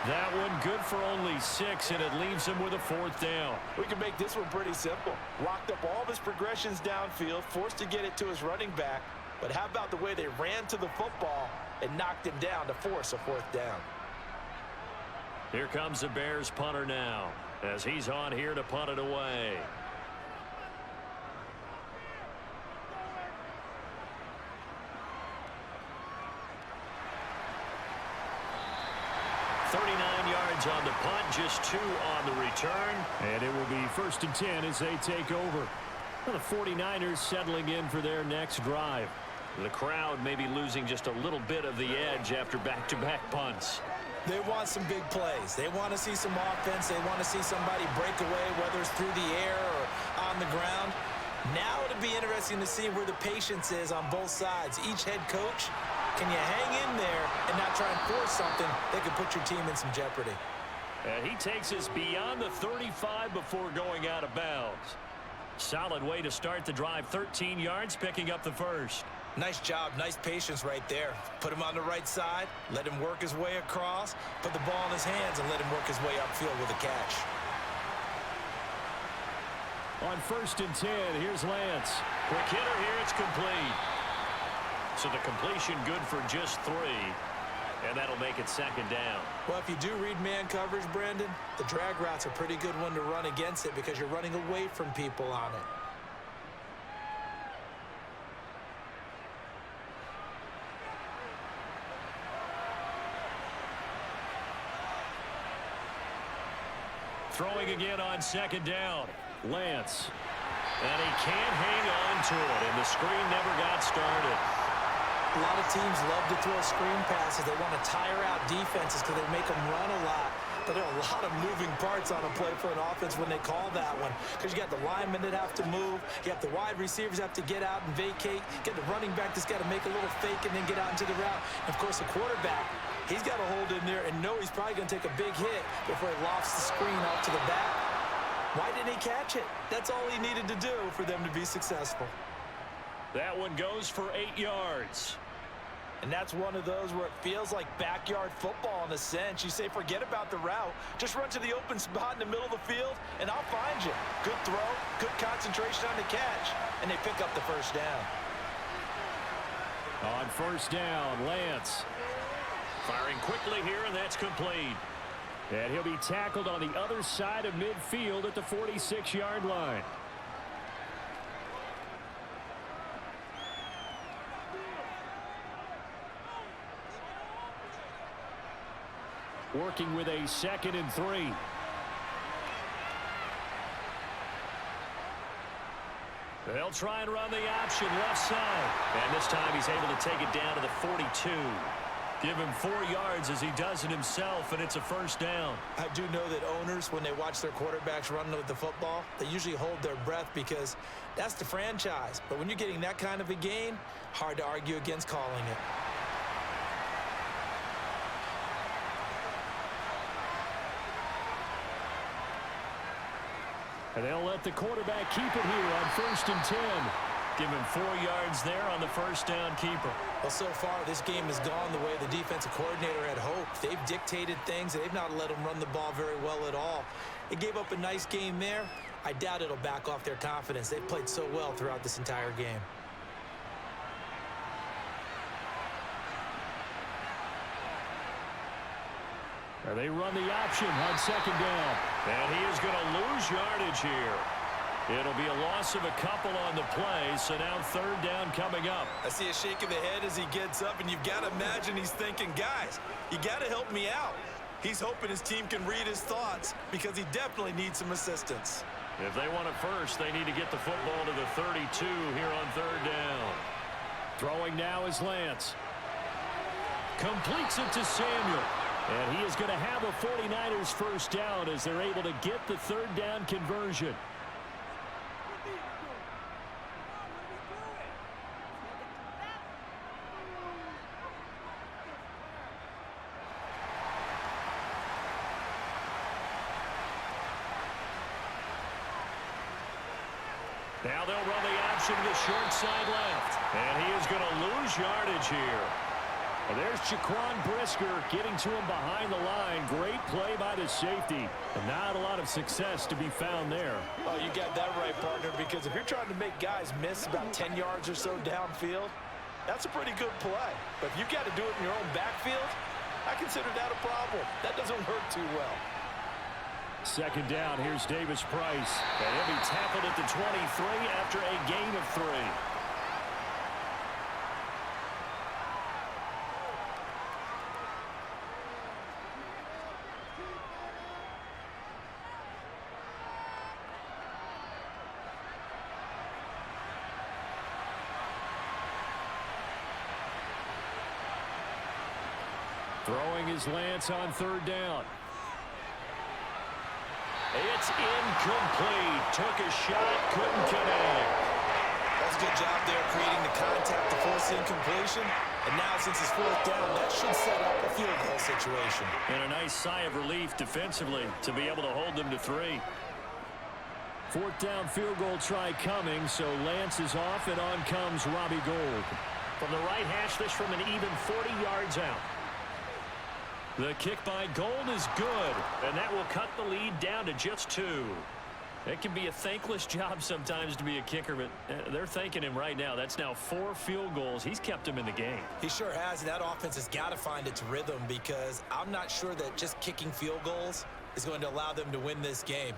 That one good for only 6, and it leaves him with a 4th down. We can make this one pretty simple. Locked up all of his progressions downfield, forced to get it to his running back. But how about the way they ran to the football and knocked him down to force a 4th down? Here comes the Bears punter now, as he's on here to punt it away. On the punt, just 2 on the return, and it will be 1st and 10 as they take over. Well, the 49ers settling in for their next drive. The crowd may be losing just a little bit of the edge after back-to-back punts. They want some big plays. They want to see some offense. They want to see somebody break away, whether it's through the air or on the ground. Now it'll be interesting to see where the patience is on both sides. Each head coach, can you hang in there and not try and force something that could put your team in some jeopardy? And he takes us beyond the 35 before going out of bounds. Solid way to start the drive. 13 yards, picking up the 1st. Nice job. Nice patience right there. Put him on the right side. Let him work his way across. Put the ball in his hands and let him work his way upfield with a catch. On 1st and 10, here's Lance. Quick hitter here. It's complete. So the completion good for just 3. And that'll make it 2nd down. Well, if you do read man coverage, Brandon, the drag route's a pretty good one to run against it because you're running away from people on it. Throwing again on 2nd down. Lance. And he can't hang on to it, and the screen never got started. A lot of teams love to throw screen passes. They want to tire out defenses because they make them run a lot. But there are a lot of moving parts on a play for an offense when they call that one. Because you got the linemen that have to move. You have the wide receivers have to get out and vacate. You get the running back that's got to make a little fake and then get out into the route. And, of course, the quarterback, he's got to hold in there and know he's probably going to take a big hit before he lofts the screen off to the back. Why didn't he catch it? That's all he needed to do for them to be successful. That one goes for 8 yards. And that's one of those where it feels like backyard football in a sense. You say, forget about the route. Just run to the open spot in the middle of the field, and I'll find you. Good throw, good concentration on the catch, and they pick up the 1st down. On 1st down, Lance. Firing quickly here, and that's complete. And he'll be tackled on the other side of midfield at the 46-yard line. Working with a 2nd and 3. They'll try and run the option left side. And this time he's able to take it down to the 42. Give him 4 yards as he does it himself, and it's a 1st down. I do know that owners, when they watch their quarterbacks run with the football, they usually hold their breath because that's the franchise. But when you're getting that kind of a gain, hard to argue against calling it. And they'll let the quarterback keep it here on 1st and 10. Give him 4 yards there on the 1st down keeper. Well, so far, this game has gone the way the defensive coordinator had hoped. They've dictated things. They've not let them run the ball very well at all. They gave up a nice game there. I doubt it'll back off their confidence. They've played so well throughout this entire game. They run the option on 2nd down. And he is going to lose yardage here. It'll be a loss of a couple on the play, so now third down coming up. I see a shake of the head as he gets up, and you've got to imagine he's thinking, guys, you got to help me out. He's hoping his team can read his thoughts because he definitely needs some assistance. If they want it first, they need to get the football to the 32 here on third down. Throwing now is Lance. Completes it to Samuel. And he is going to have a 49ers first down as they're able to get the third down conversion. Now they'll run the option to the short side left. And he is going to lose yardage here. And there's Jaquan Brisker getting to him behind the line. Great play by the safety. And not a lot of success to be found there. Oh, you got that right, partner, because if you're trying to make guys miss about 10 yards or so downfield, that's a pretty good play. But if you've got to do it in your own backfield, I consider that a problem. That doesn't work too well. Second down, here's Davis Price. And he'll be tackled at the 23 after a gain of 3. Throwing is Lance on third down. It's incomplete. Took a shot, couldn't connect. That's a good job there creating the contact to force incompletion. And now since it's fourth down, that should set up a field goal situation. And a nice sigh of relief defensively to be able to hold them to 3. Fourth down field goal try coming, so Lance is off, and on comes Robbie Gould. From the right hash, this from an even 40 yards out. The kick by Gould is good, and that will cut the lead down to just 2. It can be a thankless job sometimes to be a kicker, but they're thanking him right now. That's now 4 field goals. He's kept him in the game. He sure has, and that offense has got to find its rhythm because I'm not sure that just kicking field goals is going to allow them to win this game.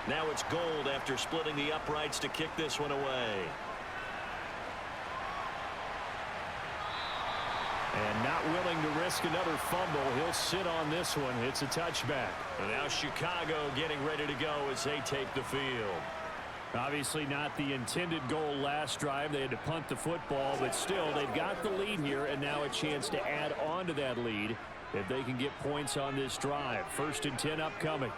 Now it's Gould after splitting the uprights to kick this one away. And not willing to risk another fumble. He'll sit on this one. It's a touchback. And now Chicago getting ready to go as they take the field. Obviously not the intended goal last drive. They had to punt the football, but still they've got the lead here, and now a chance to add on to that lead if they can get points on this drive. 1st and 10 upcoming.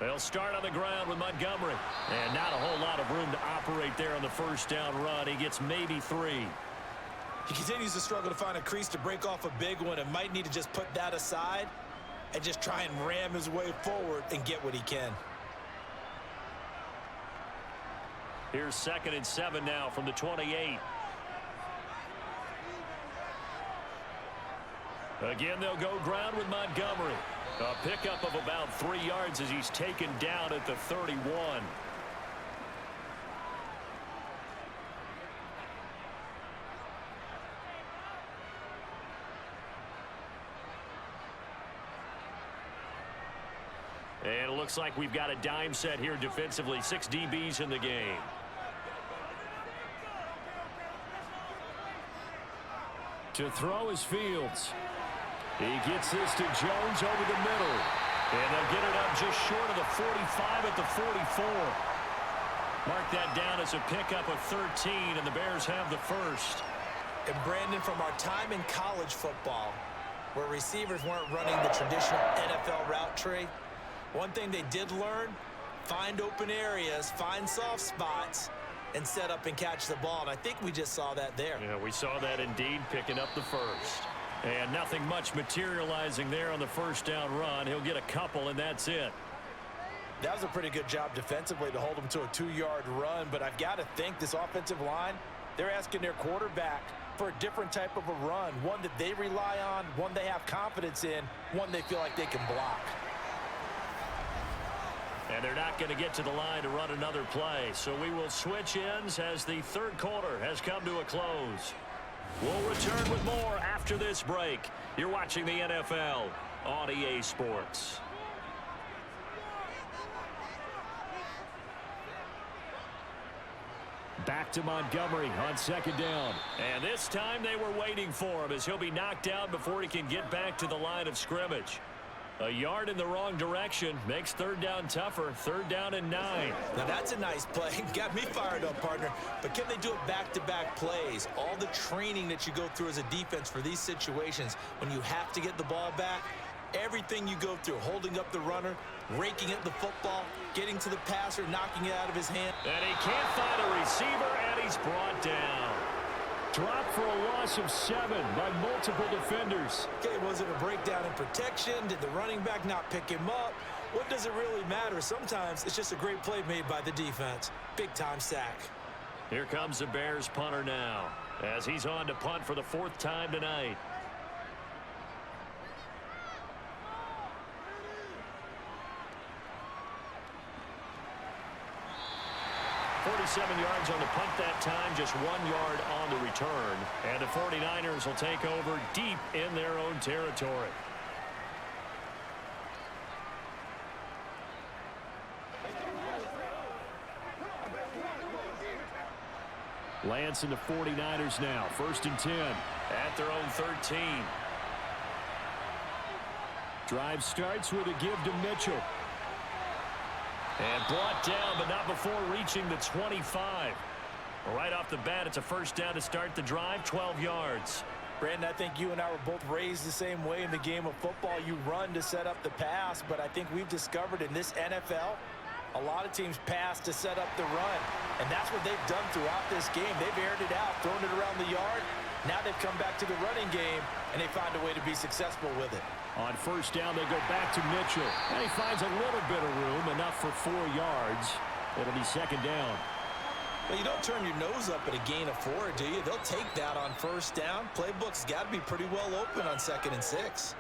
They'll start on the ground with Montgomery. And not a whole lot of room to operate there on the first down run. He gets maybe 3. He continues to struggle to find a crease to break off a big one and might need to just put that aside and just try and ram his way forward and get what he can. Here's 2nd and 7 now from the 28. Again, they'll go ground with Montgomery. A pickup of about 3 yards as he's taken down at the 31. And it looks like we've got a dime set here defensively. 6 DBs in the game. To throw is Fields. He gets this to Jones over the middle. And they'll get it up just short of the 45 at the 44. Mark that down as a pickup of 13, and the Bears have the first. And Brandon, from our time in college football, where receivers weren't running the traditional NFL route tree, one thing they did learn, find open areas, find soft spots, and set up and catch the ball. And I think we just saw that there. Yeah, we saw that indeed, picking up the first. And nothing much materializing there on the first down run. He'll get a couple, and that's it. That was a pretty good job defensively to hold him to a 2-yard run, but I've got to think this offensive line, they're asking their quarterback for a different type of a run, one that they rely on, one they have confidence in, one they feel like they can block. And they're not going to get to the line to run another play, so we will switch ends as the third quarter has come to a close. We'll return with more after this break. You're watching the NFL on EA Sports. Back to Montgomery on second down. And this time they were waiting for him as he'll be knocked down before he can get back to the line of scrimmage. A yard in the wrong direction makes third down tougher. Third down and 9. Now that's a nice play. Got me fired up, partner. But can they do it back-to-back plays? All the training that you go through as a defense for these situations, when you have to get the ball back, everything you go through, holding up the runner, raking at the football, getting to the passer, knocking it out of his hand. And he can't find a receiver, and he's brought down. Dropped for a loss of 7 by multiple defenders. Okay, was it a breakdown in protection? Did the running back not pick him up? What does it really matter? Sometimes it's just a great play made by the defense. Big-time sack. Here comes the Bears punter now as he's on to punt for the 4th time tonight. .47 yards on the punt that time, just 1 yard on the return. And the 49ers will take over deep in their own territory. Lance and the 49ers now, 1st and 10 at their own 13. Drive starts with a give to Mitchell. And brought down, but not before reaching the 25. Right off the bat, it's a first down to start the drive, 12 yards. Brandon, I think you and I were both raised the same way in the game of football. You run to set up the pass, but I think we've discovered in this NFL, a lot of teams pass to set up the run. And that's what they've done throughout this game. They've aired it out, thrown it around the yard. Now they've come back to the running game, and they find a way to be successful with it. On first down, they go back to Mitchell. And he finds a little bit of room, enough for 4 yards. It'll be second down. Well, you don't turn your nose up at a gain of 4, do you? They'll take that on first down. Playbook's got to be pretty well open on 2nd and 6.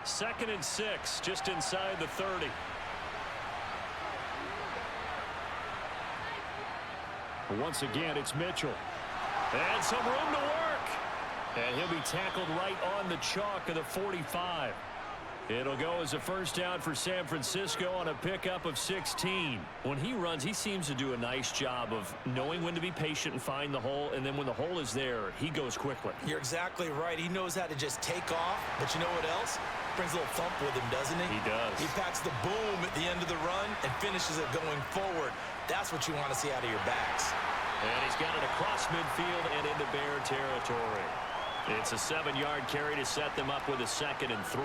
2nd and 6, just inside the 30. Once again, it's Mitchell. And some room to work. And he'll be tackled right on the chalk of the 45. It'll go as a first down for San Francisco on a pickup of 16. When he runs, he seems to do a nice job of knowing when to be patient and find the hole, and then when the hole is there, he goes quickly. You're exactly right. He knows how to just take off, but you know what else? Brings a little thump with him, doesn't he? He does. He packs the boom at the end of the run and finishes it going forward. That's what you want to see out of your backs. And he's got it across midfield and into Bear territory. It's a 7-yard carry to set them up with a 2nd and 3.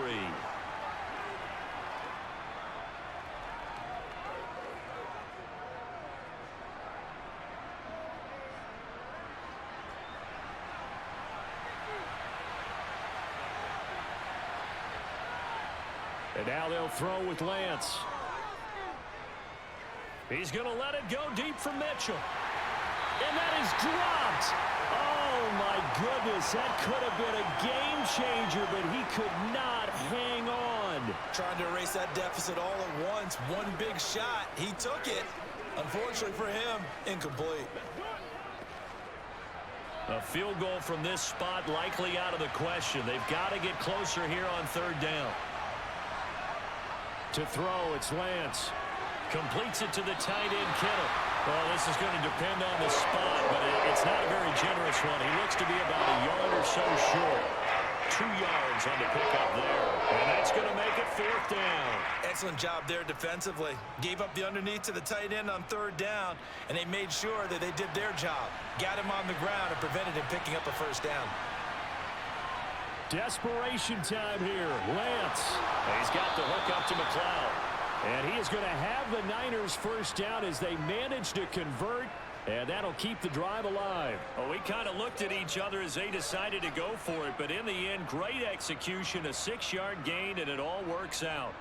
And now they'll throw with Lance. He's going to let it go deep for Mitchell. And that is dropped. Oh, my goodness. That could have been a game changer, but he could not hang on. Trying to erase that deficit all at once. One big shot. He took it. Unfortunately for him, incomplete. A field goal from this spot likely out of the question. They've got to get closer here on 3rd down. To throw, it's Lance. Completes it to the tight end, Kittle. Well, this is going to depend on the spot, but it's not a very generous one. He looks to be about a yard or so short. 2 yards on the pickup there. And that's going to make it 4th down. Excellent job there defensively. Gave up the underneath to the tight end on 3rd down, and they made sure that they did their job. Got him on the ground and prevented him picking up a first down. Desperation time here. Lance. He's got the hook up to McLeod. And he is going to have the Niners first down as they manage to convert And that'll keep the drive alive. Well, we kind of looked at each other as they decided to go for it, but in the end, great execution, a 6-yard gain, and it all works out.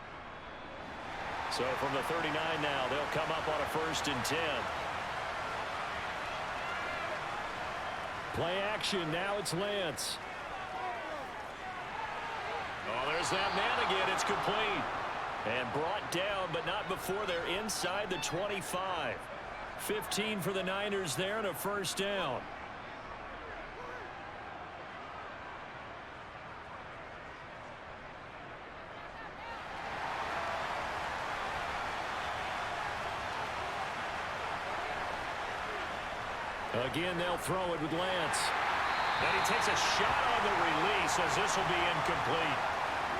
So from the 39 now, they'll come up on a 1st and 10. Play action. Now it's Lance. Oh, there's that man again. It's complete. And brought down, but not before they're inside the 25. 15 for the Niners there and a 1st down. Again, they'll throw it with Lance. Then he takes a shot on the release as this will be incomplete.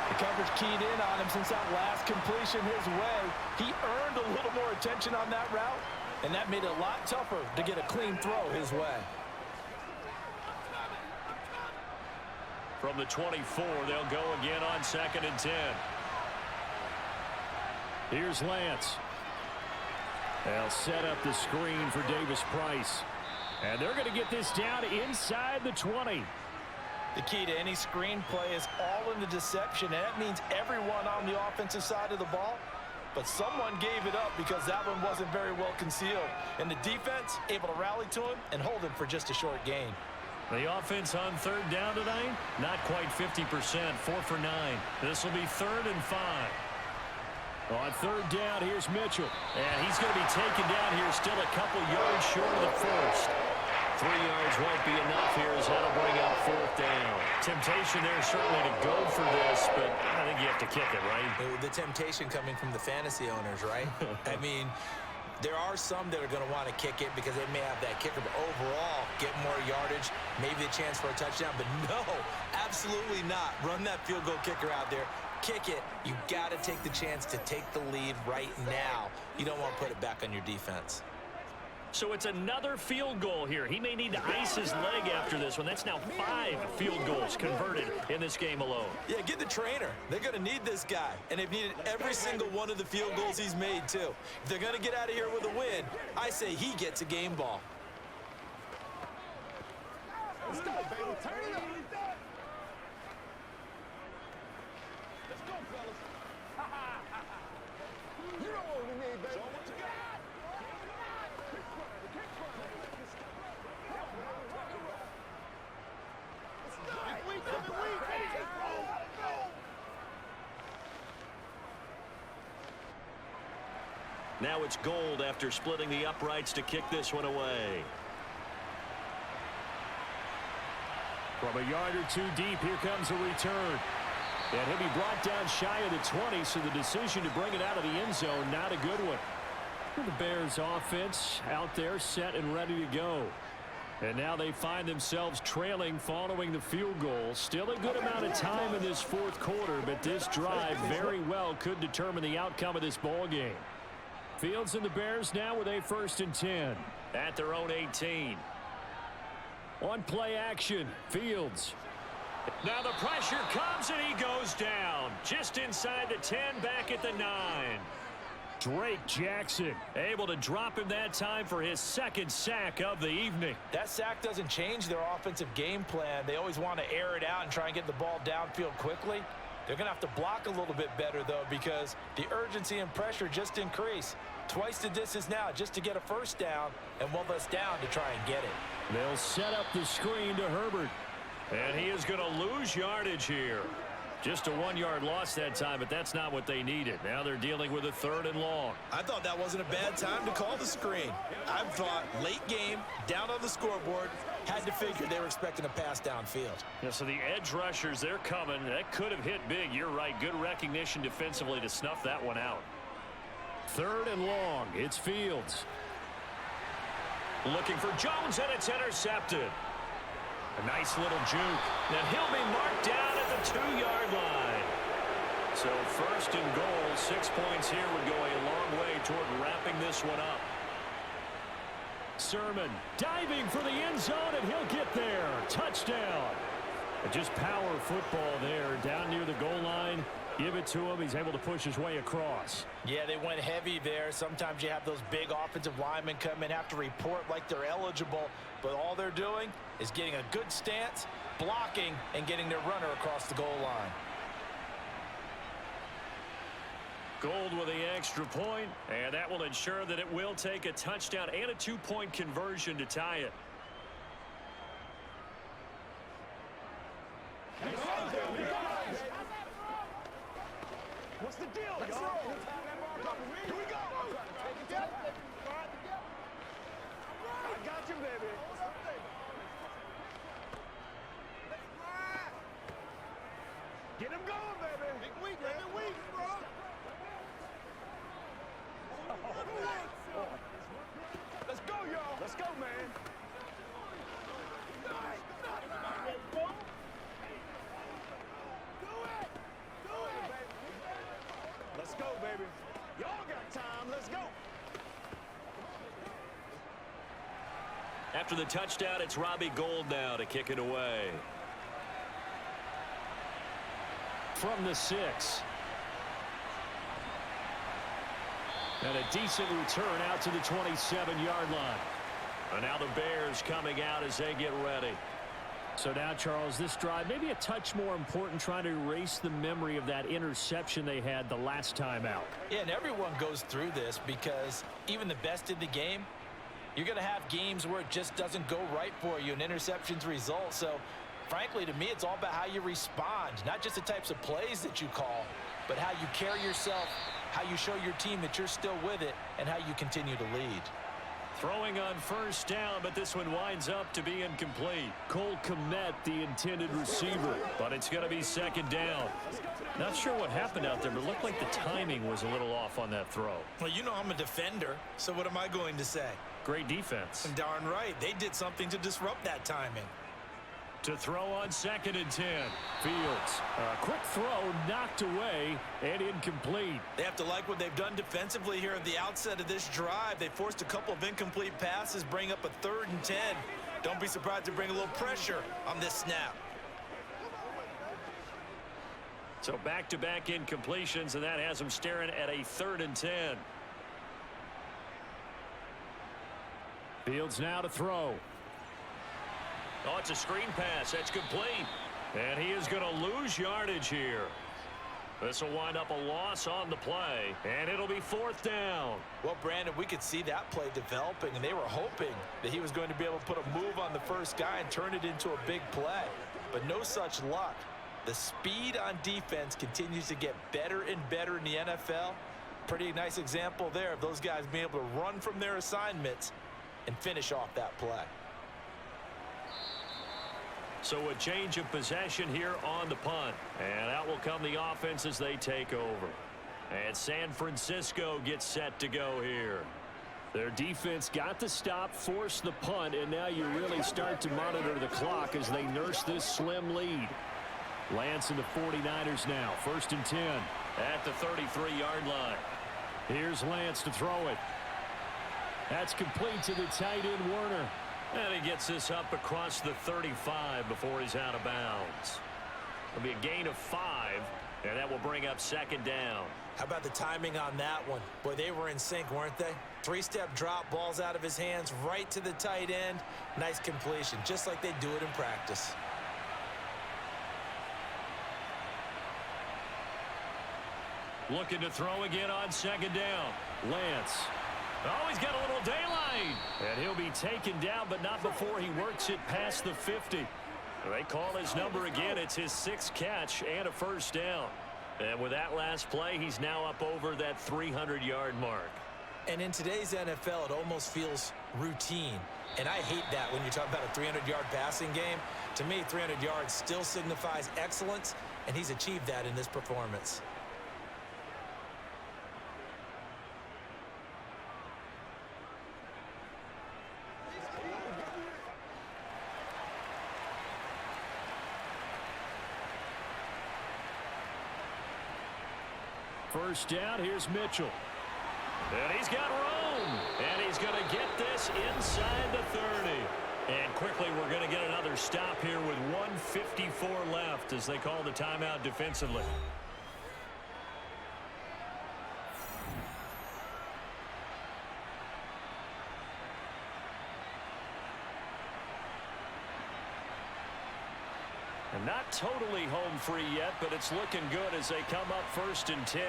The coverage keyed in on him since that last completion his way. He earned a little more attention on that route, and that made it a lot tougher to get a clean throw his way. From the 24, they'll go again on 2nd and 10. Here's Lance. They'll set up the screen for Davis Price. And they're going to get this down inside the 20. The key to any screen play is all in the deception, and that means everyone on the offensive side of the ball. But someone gave it up because that one wasn't very well concealed. And the defense able to rally to him and hold him for just a short gain. The offense on 3rd down tonight, not quite 50%, 4 for 9. This will be 3rd and 5. On 3rd down, here's Mitchell. And he's going to be taken down here, still a couple yards short of the 1st. 3 yards won't be enough here as that'll bring up 4th down. Temptation there certainly to go for this, but I think you have to kick it, right? The temptation coming from the fantasy owners, right? I mean, there are some that are going to want to kick it because they may have that kicker, but overall, get more yardage, maybe a chance for a touchdown. But no, absolutely not. Run that field goal kicker out there. Kick it. You got to take the chance to take the lead right now. You don't want to put it back on your defense. So it's another field goal here. He may need to ice his leg after this one. That's now 5 field goals converted in this game alone. Yeah, get the trainer. They're going to need this guy. And they've needed every single one of the field goals he's made, too. If they're going to get out of here with a win, I say he gets a game ball. Let's go, baby. Turn it up. Let's go, fellas. You know what we need, baby. Show what you got. Now it's Gold after splitting the uprights to kick this one away. From a yard or 2 deep, here comes a return. And he'll be brought down shy of the 20, so the decision to bring it out of the end zone, not a good one. The Bears offense out there set and ready to go. And now they find themselves trailing following the field goal. Still a good amount of time in this 4th quarter, but this drive very well could determine the outcome of this ball game. Fields and the Bears now with a 1st and 10. At their own 18. On play action, Fields. Now the pressure comes and he goes down. Just inside the 10, back at the 9. Drake Jackson able to drop him that time for his 2nd sack of the evening. That sack doesn't change their offensive game plan. They always want to air it out and try and get the ball downfield quickly. They're going to have to block a little bit better, though, because the urgency and pressure just increase. Twice the distance now just to get a 1st down, and one less down to try and get it. They'll set up the screen to Herbert. And he is going to lose yardage here. Just a 1-yard loss that time, but that's not what they needed. Now they're dealing with a 3rd and long. I thought that wasn't a bad time to call the screen. I thought late game, down on the scoreboard, had to figure they were expecting a pass downfield. Yeah, so the edge rushers, they're coming. That could have hit big. You're right. Good recognition defensively to snuff that one out. 3rd and long. It's Fields. Looking for Jones, and it's intercepted. A nice little juke. And he'll be marked down at the 2-yard line. So 1st and goal, 6 points here would go a long way toward wrapping this one up. Sermon diving for the end zone, and he'll get there. Touchdown. Just power football there down near the goal line. Give it to him. He's able to push his way across. Yeah, they went heavy there. Sometimes you have those big offensive linemen come in, have to report like they're eligible, but all they're doing is getting a good stance, blocking, and getting their runner across the goal line. Gold with the extra point, and that will ensure that it will take a touchdown and a 2-point conversion to tie it. What's the deal, y'all? Here we go. Take it together. I got you, baby. Get him going, baby. Big week, bro. Let's go, y'all. Let's go, man. Let's go, baby. Y'all got time. Let's go. After the touchdown, it's Robbie Gould now to kick it away. From the 6. And a decent return out to the 27-yard line. And now the Bears coming out as they get ready. So now, Charles, this drive maybe a touch more important, trying to erase the memory of that interception they had the last time out. Yeah, and everyone goes through this because even the best in the game, you're going to have games where it just doesn't go right for you and interceptions result. So, frankly, to me, it's all about how you respond, not just the types of plays that you call, but how you carry yourself, how you show your team that you're still with it, and how you continue to lead. Throwing on first down, but this one winds up to be incomplete. Cole Kmet, the intended receiver, but it's going to be second down. Not sure what happened out there, but it looked like the timing was a little off on that throw. Well, you know I'm a defender, so what am I going to say? Great defense. Darn right. They did something to disrupt that timing. To throw on 2nd and 10. Fields. A quick throw knocked away and incomplete. They have to like what they've done defensively here at the outset of this drive. They forced a couple of incomplete passes, bring up a 3rd and 10. Don't be surprised to bring a little pressure on this snap. So back-to-back incompletions, and that has them staring at a 3rd and 10. Fields now to throw. Oh, it's a screen pass. That's complete. And he is going to lose yardage here. This will wind up a loss on the play, and it'll be 4th down. Well, Brandon, we could see that play developing, and they were hoping that he was going to be able to put a move on the first guy and turn it into a big play. But no such luck. The speed on defense continues to get better and better in the NFL. Pretty nice example there of those guys being able to run from their assignments and finish off that play. So a change of possession here on the punt. And out will come the offense as they take over. And San Francisco gets set to go here. Their defense got the stop, forced the punt, and now you really start to monitor the clock as they nurse this slim lead. Lance and the 49ers now. 1st and 10 at the 33-yard line. Here's Lance to throw it. That's complete to the tight end, Werner. And he gets this up across the 35 before he's out of bounds. It'll be a gain of 5, and that will bring up 2nd down. How about the timing on that one? Boy, they were in sync, weren't they? 3-step drop, balls out of his hands, right to the tight end. Nice completion, just like they do it in practice. Looking to throw again on 2nd down. Lance. Oh, he's got a little daylight. And he'll be taken down, but not before he works it past the 50. They call his number again. It's his 6th catch and a 1st down. And with that last play, he's now up over that 300-yard mark. And in today's NFL, it almost feels routine. And I hate that when you talk about a 300-yard passing game. To me, 300 yards still signifies excellence, and he's achieved that in this performance. First down, here's Mitchell. And he's got room. And he's going to get this inside the 30. And quickly, we're going to get another stop here with 1:54 left as they call the timeout defensively. Not totally home free yet, but it's looking good as they come up 1st and 10.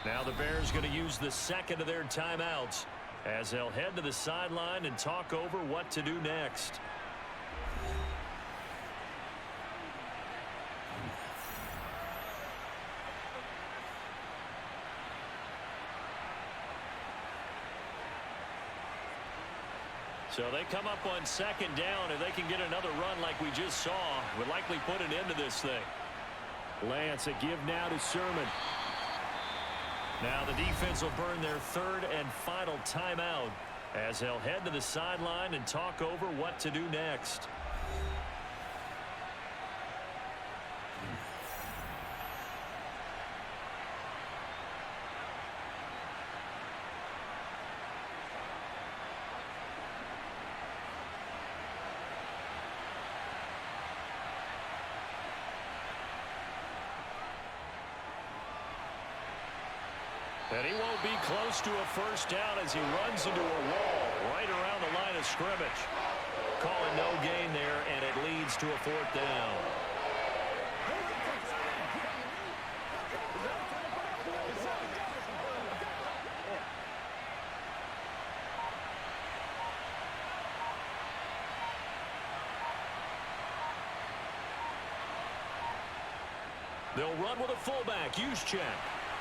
Now the Bears going to use the second of their timeouts as they'll head to the sideline and talk over what to do next. So they come up on 2nd down. If they can get another run like we just saw, would likely put an end to this thing. Lance, a give now to Sermon. Now the defense will burn their 3rd and final timeout as they'll head to the sideline and talk over what to do next. And he won't be close to a 1st down as he runs into a wall right around the line of scrimmage. Calling no gain there, and it leads to a 4th down. They'll run with a fullback, Juszczyk.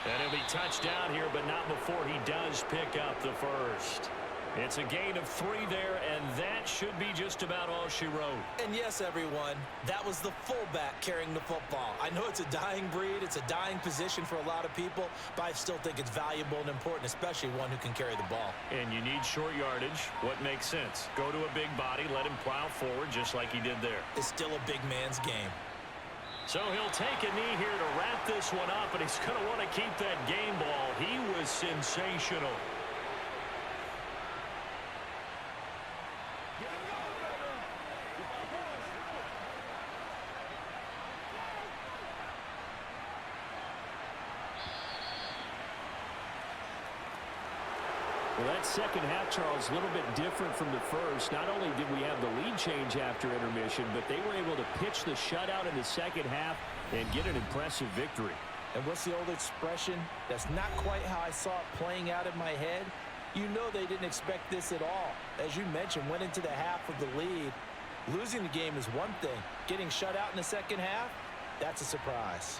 And he'll be touched down here, but not before he does pick up the 1st. It's a gain of 3 there, and that should be just about all she wrote. And yes, everyone, that was the fullback carrying the football. I know it's a dying breed, it's a dying position for a lot of people, but I still think it's valuable and important, especially one who can carry the ball. And you need short yardage. What makes sense? Go to a big body, let him plow forward just like he did there. It's still a big man's game. So he'll take a knee here to wrap this one up, and he's going to want to keep that game ball. He was sensational. Well, that second half, Charles, a little bit different from the first. Not only did we have the lead change after intermission, but they were able to pitch the shutout in the second half and get an impressive victory. And what's the old expression? That's not quite how I saw it playing out in my head. You know they didn't expect this at all. As you mentioned, went into the half with the lead. Losing the game is one thing. Getting shut out in the second half, that's a surprise.